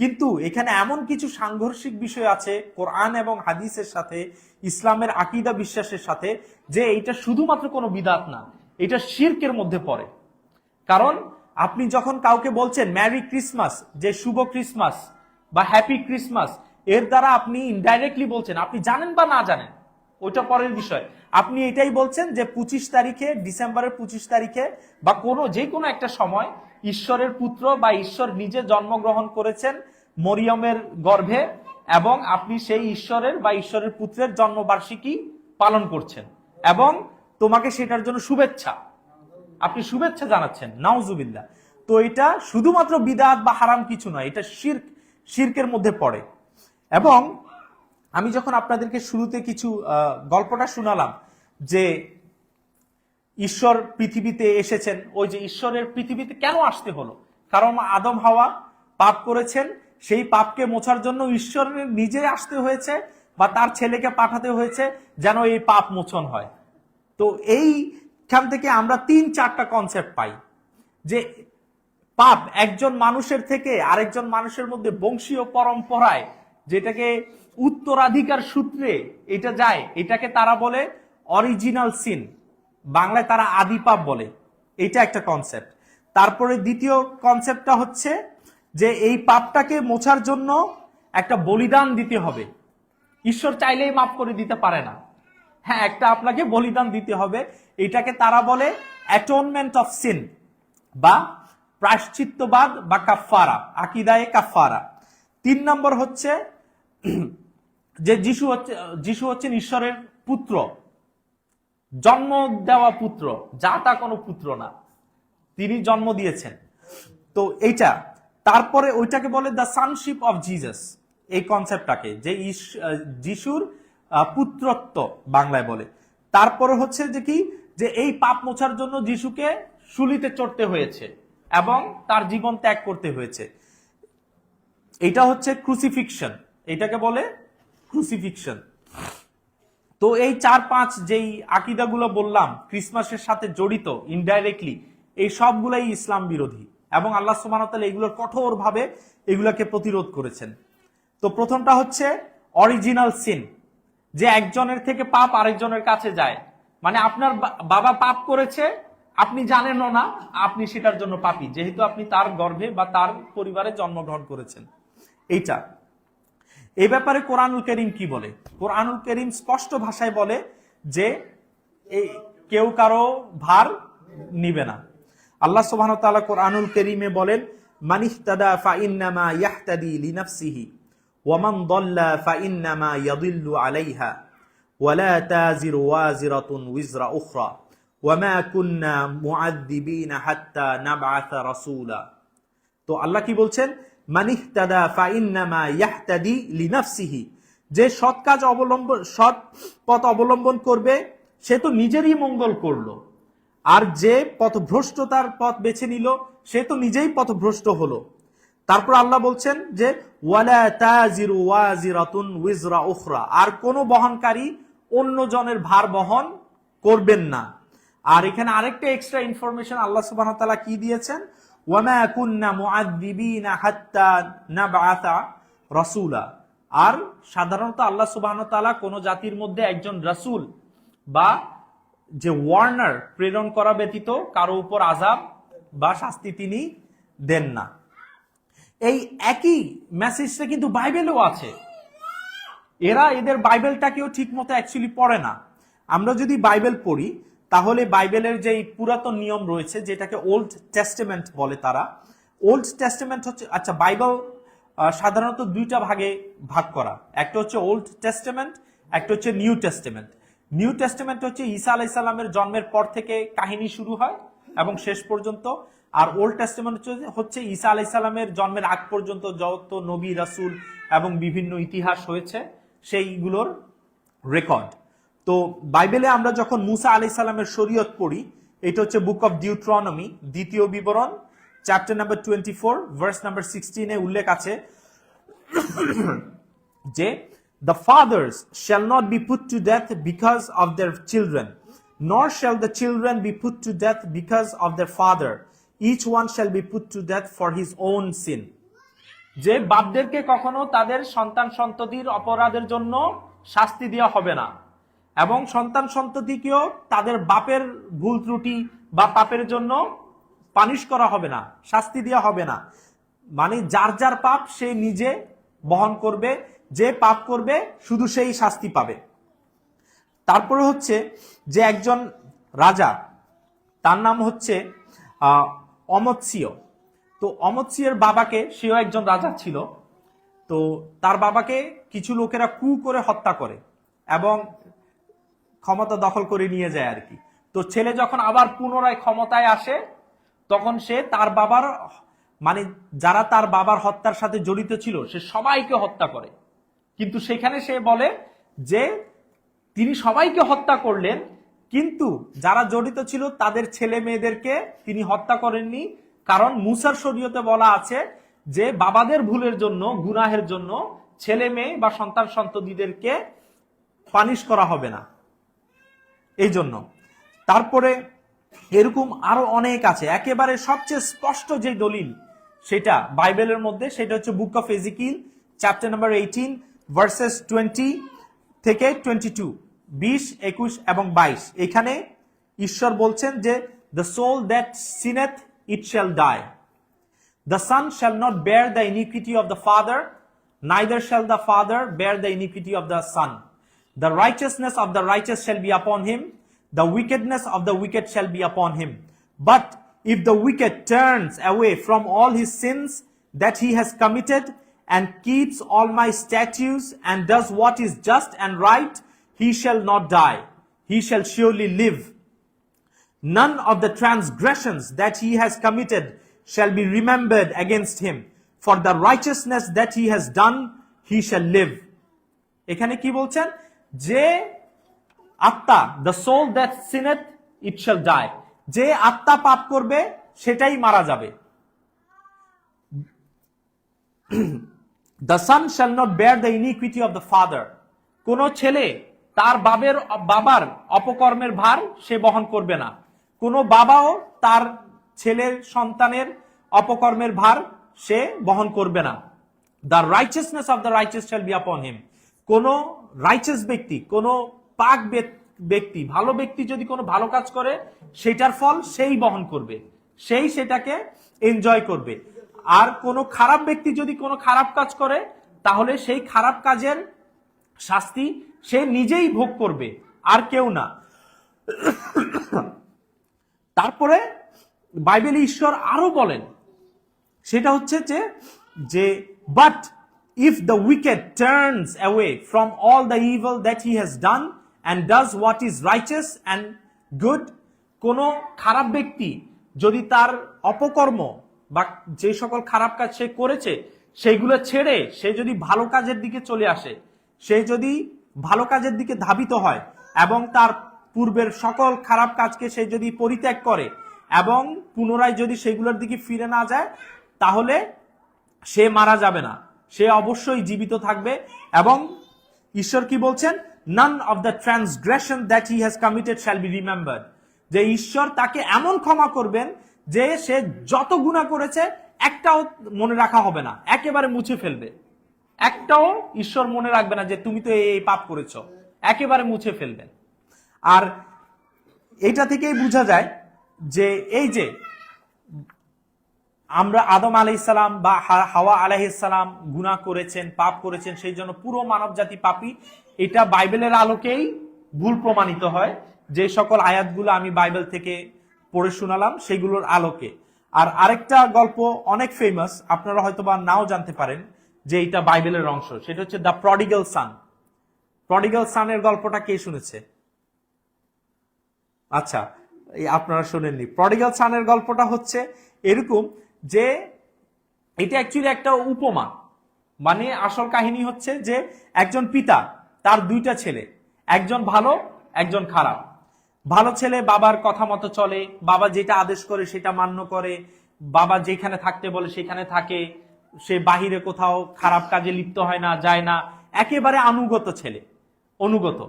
কিন্তু এখানে এমন কিছু সাংঘর্ষিক বিষয় আছে কোরআন এবং হাদিসের সাথে, ইসলামের আকীদা বিশ্বাসের সাথে, যে এটা শুধুমাত্র কোনো বিদআত না, এটা শিরকের মধ্যে পড়ে। কারণ আপনি যখন কাউকে বলছেন ম্যারি ক্রিসমাস, যে শুভ ক্রিসমাস বা হ্যাপি ক্রিসমাস, এর দ্বারা আপনি ইনডাইরেক্টলি বলছেন, আপনি জানেন বা না জানেন ওইটা পরের বিষয়, আপনি এটাই বলছেন যে 25 তারিখে, ডিসেম্বরের 25 তারিখে বা যে কোনো একটা সময় ঈশ্বরের পুত্র বা ঈশ্বর নিজে জন্মগ্রহণ করেছেন মরিয়মের গর্ভে, এবং আপনি সেই ঈশ্বরের বা ঈশ্বরের পুত্রের জন্মবার্ষিকী পালন করছেন এবং তোমাকে সেটার জন্য শুভেচ্ছা, আপনি শুভেচ্ছা জানাচ্ছেন, নাউজুবিল্লাহ। তো এটা শুধুমাত্র বিদআত বা হারাম কিছু নয়, এটা শিরকের মধ্যে পড়ে। এবং আমি যখন আপনাদেরকে শুরুতে কিছু গল্পটা শোনালাম যে ঈশ্বর পৃথিবীতে এসেছেন, ওই যে ঈশ্বরের পৃথিবীতে কেন আসতে হলো, কারণ আদম হাওয়া পাপ করেছেন, সেই পাপকে মোছার জন্য ঈশ্বরের নিজে আসতে হয়েছে বা তার ছেলেকে পাঠাতে হয়েছে যেন এই পাপ মোচন হয়। তো এইখান থেকে আমরা 3-4টা কনসেপ্ট পাই যে পাপ একজন মানুষের থেকে আরেকজন মানুষের মধ্যে বংশীয় পরম্পরায় যেটাকে উত্তরাধিকার সূত্রে এটা যায়, এটাকে তারা বলে অরিজিনাল সিন, বাংলায় তারা আদি পাপ বলে। এটা একটা কনসেপ্ট। তারপরে দ্বিতীয় কনসেপ্টটা হচ্ছে যে এই পাপটাকে মোছার জন্য একটা বলিদান দিতে হবে। ঈশ্বর চাইলেই মাফ করে দিতে পারে না, হ্যাঁ একটা আপনাকে বলিদান দিতে হবে। এটাকে তারা বলে অ্যাটোনমেন্ট অফ সিন বা প্রায়শ্চিত্তবাদ বা কাফফারা, আকীদায়ে কাফফারা। 3 নম্বর হচ্ছে যে যিশু হচ্ছেন ঈশ্বরের পুত্র, জন্ম দেওয়া পুত্র, যা তা কোনো পুত্র না, তিনি জন্ম দিয়েছেন। তো এইটা, তারপরে ওইটাকে বলে দ্য সানশিপ অফ জিসাস, এই কনসেপ্টটাকে যে যিশুর পুত্রত্ব বাংলায় বলে। তারপরে হচ্ছে যে কি, যে এই পাপ মোছার জন্য যিশুকে শুলিতে চড়তে হয়েছে এবং তার জীবন ত্যাগ করতে হয়েছে, এটা হচ্ছে ক্রুসিফিকশন, এটাকে বলে ক্রুসিফিকশন। তো এই 4-5 যেই আকীদাগুলো বললাম ক্রিসমাসের সাথে জড়িত ইনডাইরেক্টলি, এই সবগুলাই ইসলাম বিরোধী এবং আল্লাহ সুবহানাহু ওয়া তাআলা এগুলোর কঠোরভাবে এগুলোকে প্রতিরোধ করেছেন। তো প্রথমটা হচ্ছে অরিজিনাল সিন, যে একজনের থেকে পাপ আরেকজনের কাছে যায়, মানে আপনার বাবা পাপ করেছে, আপনি জানেনও না, আপনি সেটার জন্য পাপী, যেহেতু আপনি তার গর্ভে বা তার পরিবারে জন্মগ্রহণ করেছেন। এইটা, এই ব্যাপারে কোরআনুল কারীম কি বলে? কোরআনুল কারীম স্পষ্ট ভাষায় বলে যে কেউ কারো ভার নিবে না। আল্লাহ সুবহানাহু ওয়া তাআলা কোরআনুল কারীমে বলেন, মানিহতাদা ফাইন্নামা ইয়াহতাদি লিনাফসিহি ওয়া মান দাল্লা ফাইন্নামা ইয়াদিল্লু আলাইহা ওয়া লা তাজিরু ওয়াজিরাতুন উযরা উখরা ওয়া মা কুন্না মুআযযিবিনা হাত্তা নাবআসা রাসূলা। তো আল্লাহ কি বলছেন? মানিহতাদা ফাইন্নামা ইয়াহতাদি লিনাফসিহি, যে সৎ পথ অবলম্বন করবে সে তো নিজেরই মঙ্গল করলো, আর যে পথভ্রষ্টতার পথ বেছে নিল সে তো নিজেই পথভ্রষ্ট হলো। তারপর আল্লাহ বলছেন যে ওয়ালা তাজিরু ওয়াজিরাতুন উযরা উখরা, আর কোন বহনকারী অন্য জনের ভার বহন করবেন না। আর এখানে আরেকটা এক্সট্রা ইনফরমেশন আল্লাহ সুবহানাহু ওয়া তাআলা কি দিয়েছেন, ওয়ামা কুন্না মুআযযিবিনা হাত্তা নাবআসা রাসূলা। আর সাধারণত আল্লাহ সুবহানাহু ওয়া তাআলা কোন জাতির মধ্যে একজন রাসূল বা যে ওয়ার্নার প্রেরণ করা ব্যতীত কারো উপর আযাব বা শাস্তি তিনি দেন না। এই একই মেসেজটা কিন্তু বাইবেলেও আছে। এরা এদের বাইবেলটাকেও ঠিক মতো অ্যাকচুয়ালি পড়ে না। আমরা যদি বাইবেল পড়ি তাহলে বাইবেলের যে পুরাতন নিয়ম রয়েছে যেটাকে ওল্ড টেস্টামেন্ট বলে তারা, ওল্ড টেস্টামেন্ট হচ্ছে, আচ্ছা বাইবেল সাধারণত 2টা ভাগে ভাগ করা, একটা হচ্ছে ওল্ড টেস্টামেন্ট, একটা হচ্ছে নিউ টেস্টামেন্ট। নিউ টেস্টামেন্ট হচ্ছে ঈসা আলাইহিস সালামের জন্মের পর থেকে কাহিনী শুরু হয় এবং শেষ পর্যন্ত, আর ওল্ড টেস্টামেন্ট হচ্ছে ঈসা আলাইহিস সালামের জন্মের আগ পর্যন্ত যত নবী রাসূল এবং বিভিন্ন ইতিহাস হয়েছে সেইগুলোর রেকর্ড। তো বাইবেলে আমরা যখন মুসা আলাইহিস সালামের শরীয়ত পড়ি, এটা হচ্ছে বুক অফ ডিউট্রনমি, দ্বিতীয় বিবরণ, চ্যাপ্টার নাম্বার 24 ভার্স নাম্বার 16 এ উল্লেখ আছে যে the fathers shall not be put to death because of their children, nor shall the children be put to death because of their father. Each one shall be put to death for his own sin. যে বাপদেরকে কখনো তাদের সন্তান সন্ততির অপরাধের জন্য শাস্তি দেওয়া হবে না, এবং সন্তান সন্ততিকেও তাদের বাপের ভুল ত্রুটি বা পাপের জন্য পানিশ করা হবে না, শাস্তি দেওয়া হবে না। মানে যার যার পাপ সে নিজে বহন করবে, যে পাপ করবে শুধু সেই শাস্তি পাবে। তারপরে হচ্ছে যে একজন রাজা, তার নাম হচ্ছে অমৎসিয়। তো অমৎসিয়ের বাবাকে, সেও একজন রাজা ছিল, তো তার বাবাকে কিছু লোকেরা কু করে হত্যা করে এবং ক্ষমতা দখল করে নিয়ে যায় আর কি। তো ছেলে যখন আবার পুনরায় ক্ষমতায় আসে তখন সে তার বাবার মানে যারা তার বাবার হত্যার সাথে জড়িত ছিল সে সবাইকে হত্যা করে। কিন্তু সেখানে সে বলে যে তিনি সবাইকে হত্যা করলেন, কিন্তু যারা জড়িত ছিল তাদের ছেলে মেয়েদেরকে তিনি হত্যা করেননি, কারণ মুসার শরীয়তে বলা আছে যে বাবাদের ভুলের জন্য, গুনাহের জন্য ছেলে মেয়ে বা সন্তান সন্ততিদেরকে পানিশ করা হবে না, এই জন্য। তারপরে এরকম আরো অনেক আছে। একেবারে সবচেয়ে স্পষ্ট যে দলিল সেটা বাইবেলের মধ্যে, সেটা হচ্ছে book of Ezekiel chapter number 18 verses 20 থেকে 22, 20, 21 এবং 22। এখানে ঈশ্বর বলছেন যে the soul that sinneth it shall die. The son shall not bear the iniquity of the father, neither shall the father bear the iniquity of the son. The righteousness of the righteous shall be upon him, the wickedness of the wicked shall be upon him. But if the wicked turns away from all his sins that he has committed, and keeps all my statutes, and does what is just and right, he shall not die, he shall surely live. None of the transgressions that he has committed shall be remembered against him. For the righteousness that he has done, he shall live. এখানে কি বলছেন? যে আত্মা, the soul that sinneth, it shall die. যে আত্মা পাপ করবে সেটাই মারা যাবে। The son shall not bear the iniquity of the father. কোন ছেলে তার বাবার অপকর্মের ভার সে বহন করবে না। কোন বাবাও তার ছেলের সন্তানের অপকর্মের ভার সে বহন করবে না। The righteousness of the righteous shall be upon him. কোন রাইচাস ব্যক্তি, কোন পাক ব্যক্তি, ভালো ব্যক্তি যদি কোনো ভালো কাজ করে সেটার ফল সেই বহন করবে, সেই সেটাকে এনজয় করবে। আর কোন খারাপ ব্যক্তি যদি কোনো খারাপ কাজ করে তাহলে সেই খারাপ কাজের শাস্তি সে নিজেই ভোগ করবে, আর কেউ না। তারপরে বাইবেলে ঈশ্বর আরো বলেন, সেটা হচ্ছে যে but if the wicked turns away from all the evil that he has done and does what is রাইচাস and good, কোন খারাপ ব্যক্তি যদি তার অপকর্ম বা যে সকল খারাপ কাজ সে করেছে সেইগুলো ছেড়ে সে যদি ভালো কাজের দিকে চলে আসে, সে যদি ভালো কাজের দিকে ধাবিত হয় এবং তার পূর্বের সকল খারাপ কাজকে সে যদি পরিত্যাগ করে এবং পুনরায় যদি সেগুলোর দিকে ফিরে না যায়, তাহলে সে মারা যাবে না, সে অবশ্যই জীবিত থাকবে। এবং ঈশ্বর কি বলছেন? none of the transgression that he has committed shall be remembered. যে ঈশ্বর তাকে এমন ক্ষমা করবেন যে সে যত গুনাহ করেছে একটাও মনে রাখা হবে না, একেবারে মুছে ফেলবে। একটাও ঈশ্বর মনে রাখবে না যে তুমি তো এই পাপ করেছো, একেবারে মুছে ফেলবেন। আর এইটা থেকেই বোঝা যায় যে এই যে আমরা আদম আলাইহিসসালাম বা হাওয়া আলাইহিসসালাম গুনাহ করেছেন, পাপ করেছেন, সেই জন্য পুরো মানব জাতি পাপী, এটা বাইবেলের আলোকেই ভুল প্রমাণিত হয়। যে সকল আয়াতগুলো আমি বাইবেল থেকে পড়ে শোনালাম সেগুলোর আলোকে। আর আরেকটা গল্প অনেক ফেমাস, আপনারা হয়তোবা নাও জানতে পারেন যে এটা বাইবেলের অংশ, সেটা হচ্ছে দ্য প্রডিগাল সান। প্রডিগাল সানের গল্পটা কে শুনেছে? আচ্ছা, আপনারা শুনেননি। প্রডিগাল সানের গল্পটা হচ্ছে এরকম যে এটা অ্যাকচুয়ালি একটা উপমা, মানে আসল কাহিনী হচ্ছে যে একজন পিতা, তার দুইটা ছেলে, একজন ভালো একজন খারাপ। ভালো ছেলে বাবার কথা মতো চলে, বাবা যেটা আদেশ করে সেটা মান্য করে, বাবা যেখানে থাকতে বলে সেখানে থাকে, সে বাহিরে কোথাও খারাপ কাজে লিপ্ত হয় না, যায় না, একেবারে অনুগত ছেলে, অনুগত।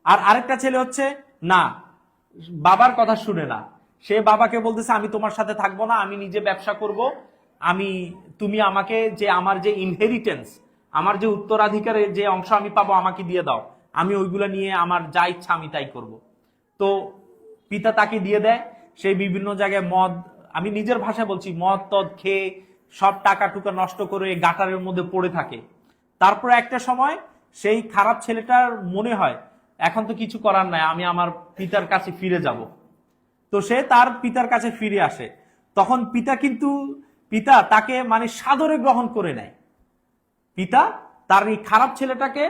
আর আরেকটা ছেলে হচ্ছে না, বাবার কথা শুনে না, সে বাবাকে বলতেছে আমি তোমার সাথে থাকবো না, আমি নিজে ব্যবসা করব, তুমি আমাকে যে আমার যে ইনহেরিটেন্স, আমার যে উত্তরাধিকারের যে অংশ আমি পাবো আমাকে দিয়ে দাও, আমি ওইগুলো নিয়ে আমার যা ইচ্ছা আমি তাই করব। তো পিতা তাকে দিয়ে দেয়, সে বিভিন্ন জায়গায় মদ, আমি নিজের ভাষায় বলছি, মদ টদ খেয়ে সব টাকা টুকা নষ্ট করে গাটারের মধ্যে পড়ে থাকে। তারপরে একটা সময় সেই খারাপ ছেলেটার মনে হয় এখন তো কিছু করার নাই, আমি আমার পিতার কাছে ফিরে যাব। তো সে তার পিতার কাছে ফিরে আসে। তখন পিতা তাকে মানে সাদরে গ্রহণ করে নেয়। পিতা তার এই খারাপ ছেলেটাকে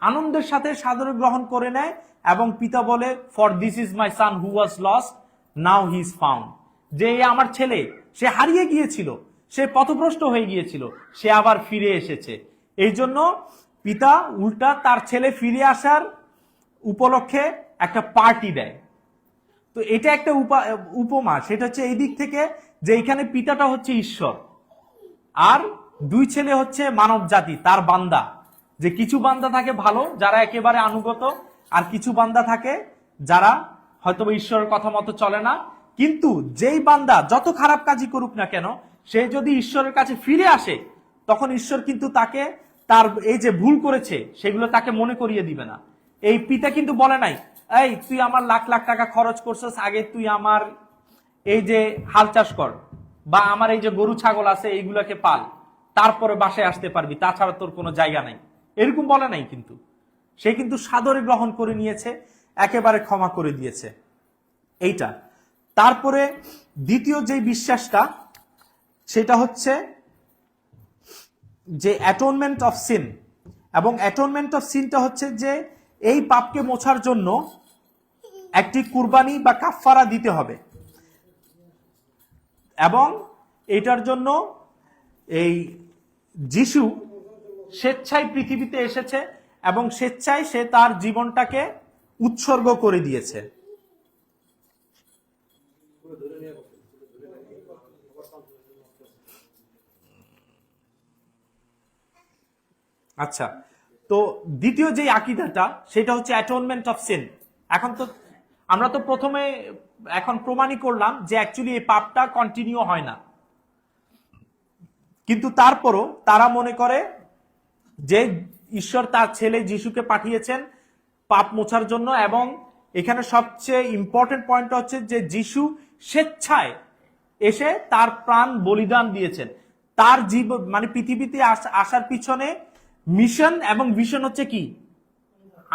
আনন্দের সাথে সাদরে গ্রহণ করে নেয় এবং পিতা বলে, for this is my son who was lost, now he is found. যে আমার ছেলে, সে হারিয়ে গিয়েছিল, সে পথভ্রষ্ট হয়ে গিয়েছিল, সে আবার ফিরে এসেছে। এই জন্য পিতা উল্টা তার ছেলে ফিরে আসার উপলক্ষে একটা পার্টি দেয়। তো এটা একটা উপমা, সেটা হচ্ছে এই দিক থেকে যে এখানে পিতাটা হচ্ছে ঈশ্বর, আর দুই ছেলে হচ্ছে মানব জাতি, তার বান্দা। যে কিছু বান্দা থাকে ভালো, যারা একেবারে আনুগত, আর কিছু বান্দা থাকে যারা হয়তো ঈশ্বরের কথা মতো চলে না। কিন্তু যেই বান্দা যত খারাপ কাজই করুক না কেন, সে যদি ঈশ্বরের কাছে ফিরে আসে, তখন ঈশ্বর কিন্তু তাকে তার এই যে ভুল করেছে সেগুলো তাকে মনে করিয়ে দিবে না। এই পিতা কিন্তু বলে নাই, এই তুই আমার লাখ লাখ টাকা খরচ করছিস, আগে তুই আমার এই যে হাল চাষ কর, বা আমার এই যে গরু ছাগল আছে এইগুলোকে পাল, তারপরে বাসায় আসতে পারবি, তাছাড়া তোর কোনো জায়গা নাই, এরকম বলে নাই। কিন্তু সে কিন্তু সাদরে গ্রহণ করে নিয়েছে, একেবারে ক্ষমা করে দিয়েছে। এইটা। তারপরে দ্বিতীয় যে বিশ্বাসটা, সেটা হচ্ছে যে অ্যাটোনমেন্ট অফ সিন। এবং অ্যাটোনমেন্ট অফ সিনটা হচ্ছে যে এই পাপকে মোছার জন্য একটি কুরবানি বা কাফফারা দিতে হবে, এবং এটার জন্য এই যিশু স্বেচ্ছায় পৃথিবীতে এসেছে এবং স্বেচ্ছায় সে তার জীবনটাকে উৎসর্গ করে দিয়েছে। আচ্ছা, তো দ্বিতীয় যে আকীদাটা, সেটা হচ্ছে অ্যাটোনমেন্ট অফ সিন। এখন তো আমরা তো প্রথমে এখন প্রমাণই করলাম যে অ্যাকচুয়ালি এই পাপটা কন্টিনিউ হয় না, কিন্তু তারপরও তারা মনে করে যে ঈশ্বর তার ছেলে যিশুকে পাঠিয়েছেন পাপ মোছার জন্য। এবং এখানে সবচেয়ে ইম্পর্টেন্ট পয়েন্টটা হচ্ছে যে যিশু স্বেচ্ছায় এসে তার প্রাণ বলিদান দিয়েছেন। তার জীবন মানে পৃথিবীতে আসার পিছনে মিশন এবং ভিশন হচ্ছে কি,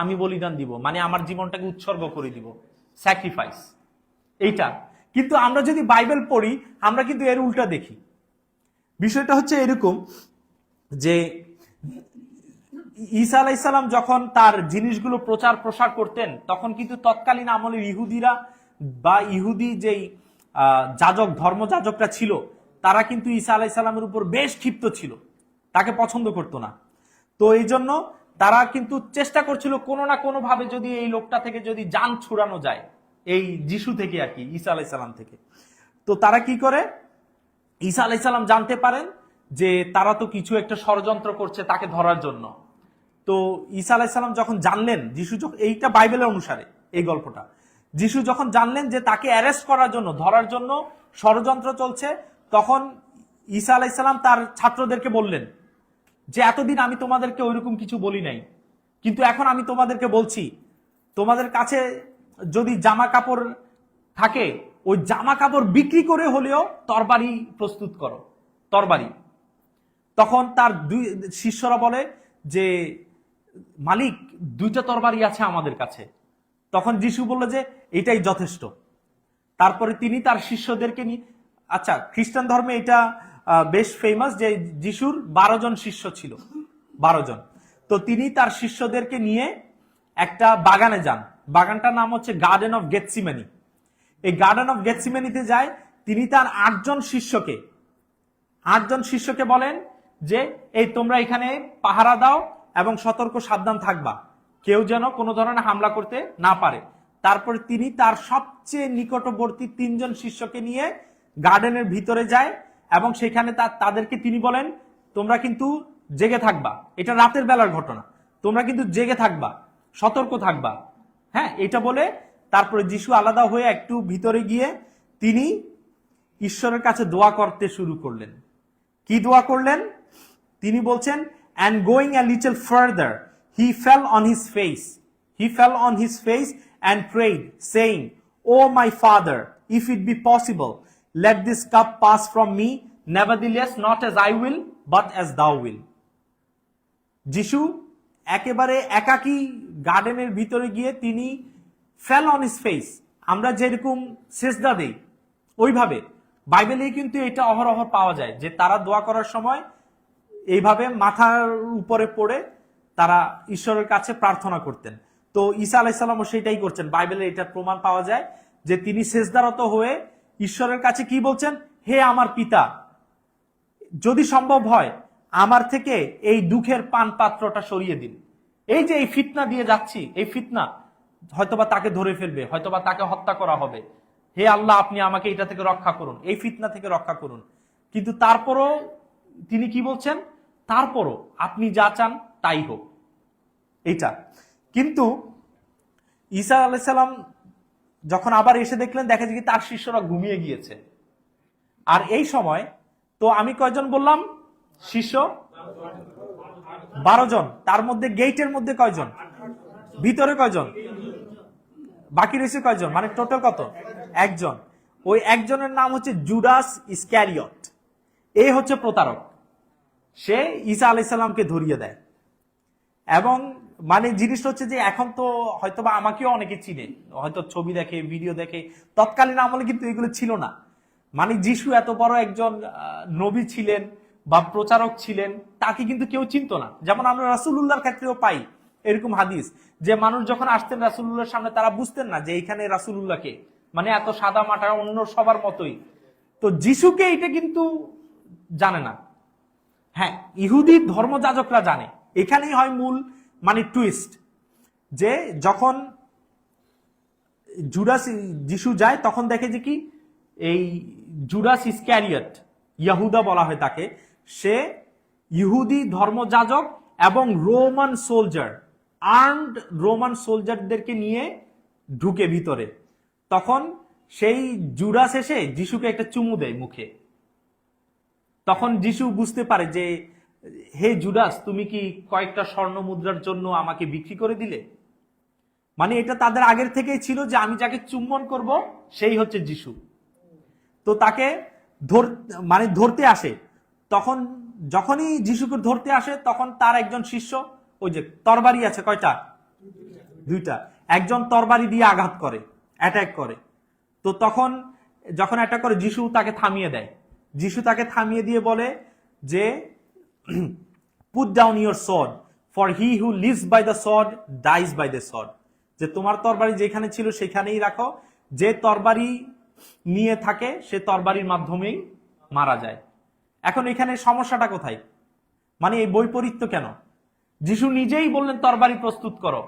আমি বলিদান দিব, মানে আমার জীবনটাকে উৎসর্গ করে দিব, স্যাক্রিফাইস, এইটা। কিন্তু আমরা যদি বাইবেল পড়ি, আমরা কিন্তু এর উল্টা দেখি। বিষয়টা হচ্ছে এরকম যে ঈসা আলাইহিসসালাম যখন তার জিনিসগুলো প্রচার প্রসার করতেন, তখন কিন্তু তৎকালীন আমলের ইহুদিরা বা ইহুদি যেই যাজক, ধর্মযাজকরা ছিল, তারা কিন্তু ঈসা আলাইহিসসালামের উপর বেশ ক্ষিপ্ত ছিল, তাকে পছন্দ করতো না। তো এই জন্য তারা কিন্তু চেষ্টা করছিল কোনো না কোনো ভাবে যদি এই লোকটা থেকে যদি জান ছুড়ানো যায়, এই যিশু থেকে আর কি, ঈসা আলাইহিসসালাম থেকে। তো তারা কি করে, ঈসা আলাইহিসসালাম জানতে পারেন যে তারা তো কিছু একটা ষড়যন্ত্র করছে তাকে ধরার জন্য। তো ঈসা আলাইহিসসালাম যখন জানলেন, যিশু যখন, এইটা বাইবেলের অনুসারে এই গল্পটা, যিশু যখন জানলেন যে তাকে অ্যারেস্ট করার জন্য, ধরার জন্য ষড়যন্ত্র চলছে, তখন ঈসা আলাইহিসসালাম তার ছাত্রদেরকে বললেন যে এতদিন আমি তোমাদেরকে ওইরকম কিছু বলি নাই, কিন্তু এখন আমি তোমাদেরকে বলছি, তোমাদের কাছে যদি জামা কাপড় থাকে, ওই জামা কাপড় বিক্রি করে হলেও তরবারি প্রস্তুত করো, তরবারি। তখন তার দুই শিষ্যরা বলে যে মালিক, দুইটা তরবারি আছে আমাদের কাছে। তখন যিশু বলল যে এটাই যথেষ্ট। তারপরে তিনি তার শিষ্যদেরকে নিয়ে, আচ্ছা খ্রিস্টান ধর্মে এটা বেশ ফেমাস যে যিশুর 12 জন শিষ্য ছিল, 12 জন। তো তিনি তার শিষ্যদেরকে নিয়ে একটা বাগানে যান, বাগানটার নাম হচ্ছে গার্ডেন অফ গেথসিমানি। এই গার্ডেন অফ গেথসিমানিতে যায়, তিনি তার 8 জন শিষ্যকে বলেন যে এই তোমরা এখানে পাহারা দাও এবং সতর্ক সাবধান থাকবা, কেউ যেন কোনো ধরনের হামলা করতে না পারে। তারপরে তিনি তার সবচেয়ে নিকটবর্তী 3 জন শিষ্যকে নিয়ে গার্ডেনের ভিতরে যায় এবং সেখানে তাদেরকে তিনি বলেন, তোমরা কিন্তু জেগে থাকবা, এটা রাতের বেলার ঘটনা, তোমরা কিন্তু জেগে থাকবা, সতর্ক থাকবা। হ্যাঁ, এটা বলে তারপরে যিশু আলাদা হয়ে একটু ভিতরে গিয়ে তিনি ঈশ্বরের কাছে দোয়া করতে শুরু করলেন। কি দোয়া করলেন? তিনি বলছেন, and going a little further he fell on his face and prayed saying, oh my father, if it be possible, let this cup pass from me, nevertheless not as I will but as thou will. যিশু একেবারে একাকী গার্ডেনের ভিতরে গিয়ে তিনি fell on his face, আমরা যেরকম সেজদা দেই ওইভাবে বাইবেলে কিন্তু এটা অহরহ পাওয়া যায় যে তারা দোয়া করার সময় এইভাবে মাথার উপরে পড়ে তারা ঈশ্বরের কাছে প্রার্থনা করতেন। তো ঈসা আলাইহিস সালামও সেটাই করছেন, বাইবেলে এটা প্রমাণ পাওয়া যায় যে তিনি সেজদারত হয়ে ঈশ্বরের কাছে কি বলছেন, হে আমার পিতা, যদি সম্ভব হয় আমার থেকে এই দুঃখের পান পাত্রটা সরিয়ে দিন। এই যে এই ফিতনা দিয়ে যাচ্ছি, এই ফিতনা হয়তোবা তাকে ধরে ফেলবে, হয়তোবা তাকে হত্যা করা হবে, হে আল্লাহ আপনি আমাকে এটা থেকে রক্ষা করুন, এই ফিতনা থেকে রক্ষা করুন। কিন্তু তারপরও তিনি কি বলছেন, তারপরও আপনি যা চান তাই হোক, এইটা। কিন্তু ঈসা আলাইহিস সালাম যখন আবার এসে দেখলেন, দেখা যায় কি তার শিষ্যরা ঘুমিয়ে গিয়েছে। আর এই সময় তো আমি কয়জন বললাম শিষ্য, 12 জন। তার মধ্যে গেটের মধ্যে কয়জন, ভিতরে কয়জন, বাকি রয়েছে কয়জন, মানে টোটাল কত, একজন। ওই একজনের নাম হচ্ছে জুডাস ইসক্যারিয়ট। এই হচ্ছে প্রতারক। সে ঈসা আলাইহিস সালামকে ধরিয়ে দেয়। এবং মানে জিনিসটা হচ্ছে যে এখন তো হয়তোবা আমাকেও অনেকে চিনে, হয়তো ছবি দেখে, ভিডিও দেখে। তৎকালীন আমলে কিন্তু এগুলো ছিল না। মানে যিশু এত বড় একজন নবী ছিলেন বা প্রচারক ছিলেন, তাকে কিন্তু কেউ চিনতো না। যেমন আমরা রাসূলুল্লাহর ক্ষেত্রেও পাই এরকম হাদিস, যে মানুষ যখন আসতেন রাসূলুল্লাহর সামনে, তারা বুঝতেন না যে এইখানে রাসূলুল্লাহকে, মানে এত সাদা মাটা, অন্য সবার মতোই। তো যিশুকে এটা কিন্তু জানে না। হ্যাঁ, ইহুদি ধর্মযাজকরা জানে। এখানেই হয় মূল মানে টুইস্ট, যে যখন জুডাস যিশু যায়, তখন দেখে যে কি এই জুডাস ইসক্যারিয়ট, ইয়াহুদা বলা হয় তাকে, সে ইহুদি ধর্মযাজক এবং রোমান সোলজার, আর্মড রোমান সোলজারদেরকে নিয়ে ঢুকে ভিতরে। তখন সেই জুডাস এসে যিশুকে একটা চুমু দেয় মুখে। তখন যিশু বুঝতে পারে যে, হে জুডাস, তুমি কি কয়েকটা স্বর্ণ মুদ্রার জন্য আমাকে বিক্রি করে দিলে? মানে এটা তাদের আগের থেকেই ছিল যে আমি যাকে চুম্বন করব সেই হচ্ছে যিশু। তো তাকে মানে ধরতে আসে। তখন যখনই যিশুকে ধরতে আসে, তখন তার একজন শিষ্য, ওই যে তরবারি আছে কয়টা, 2টা, একজন তরবারি দিয়ে আঘাত করে, অ্যাটাক করে। তো তখন যখন অ্যাটাক করে, যিশু তাকে থামিয়ে দেয়। যিশু তাকে থামিয়ে দিয়ে বলে যে, put down your sword, for he who lives by the sword dies by the sword. যে তোমার তরবারি যেখানে ছিল সেখানেই রাখো, যে তরবারি নিয়ে থাকে সে তরবারির মাধ্যমেই মারা যায়। এখন এখানে সমস্যাটা কোথায়, মানে এই বৈপরীত্য কেন? যিশু নিজেই বললেন তরবারি প্রস্তুত করো,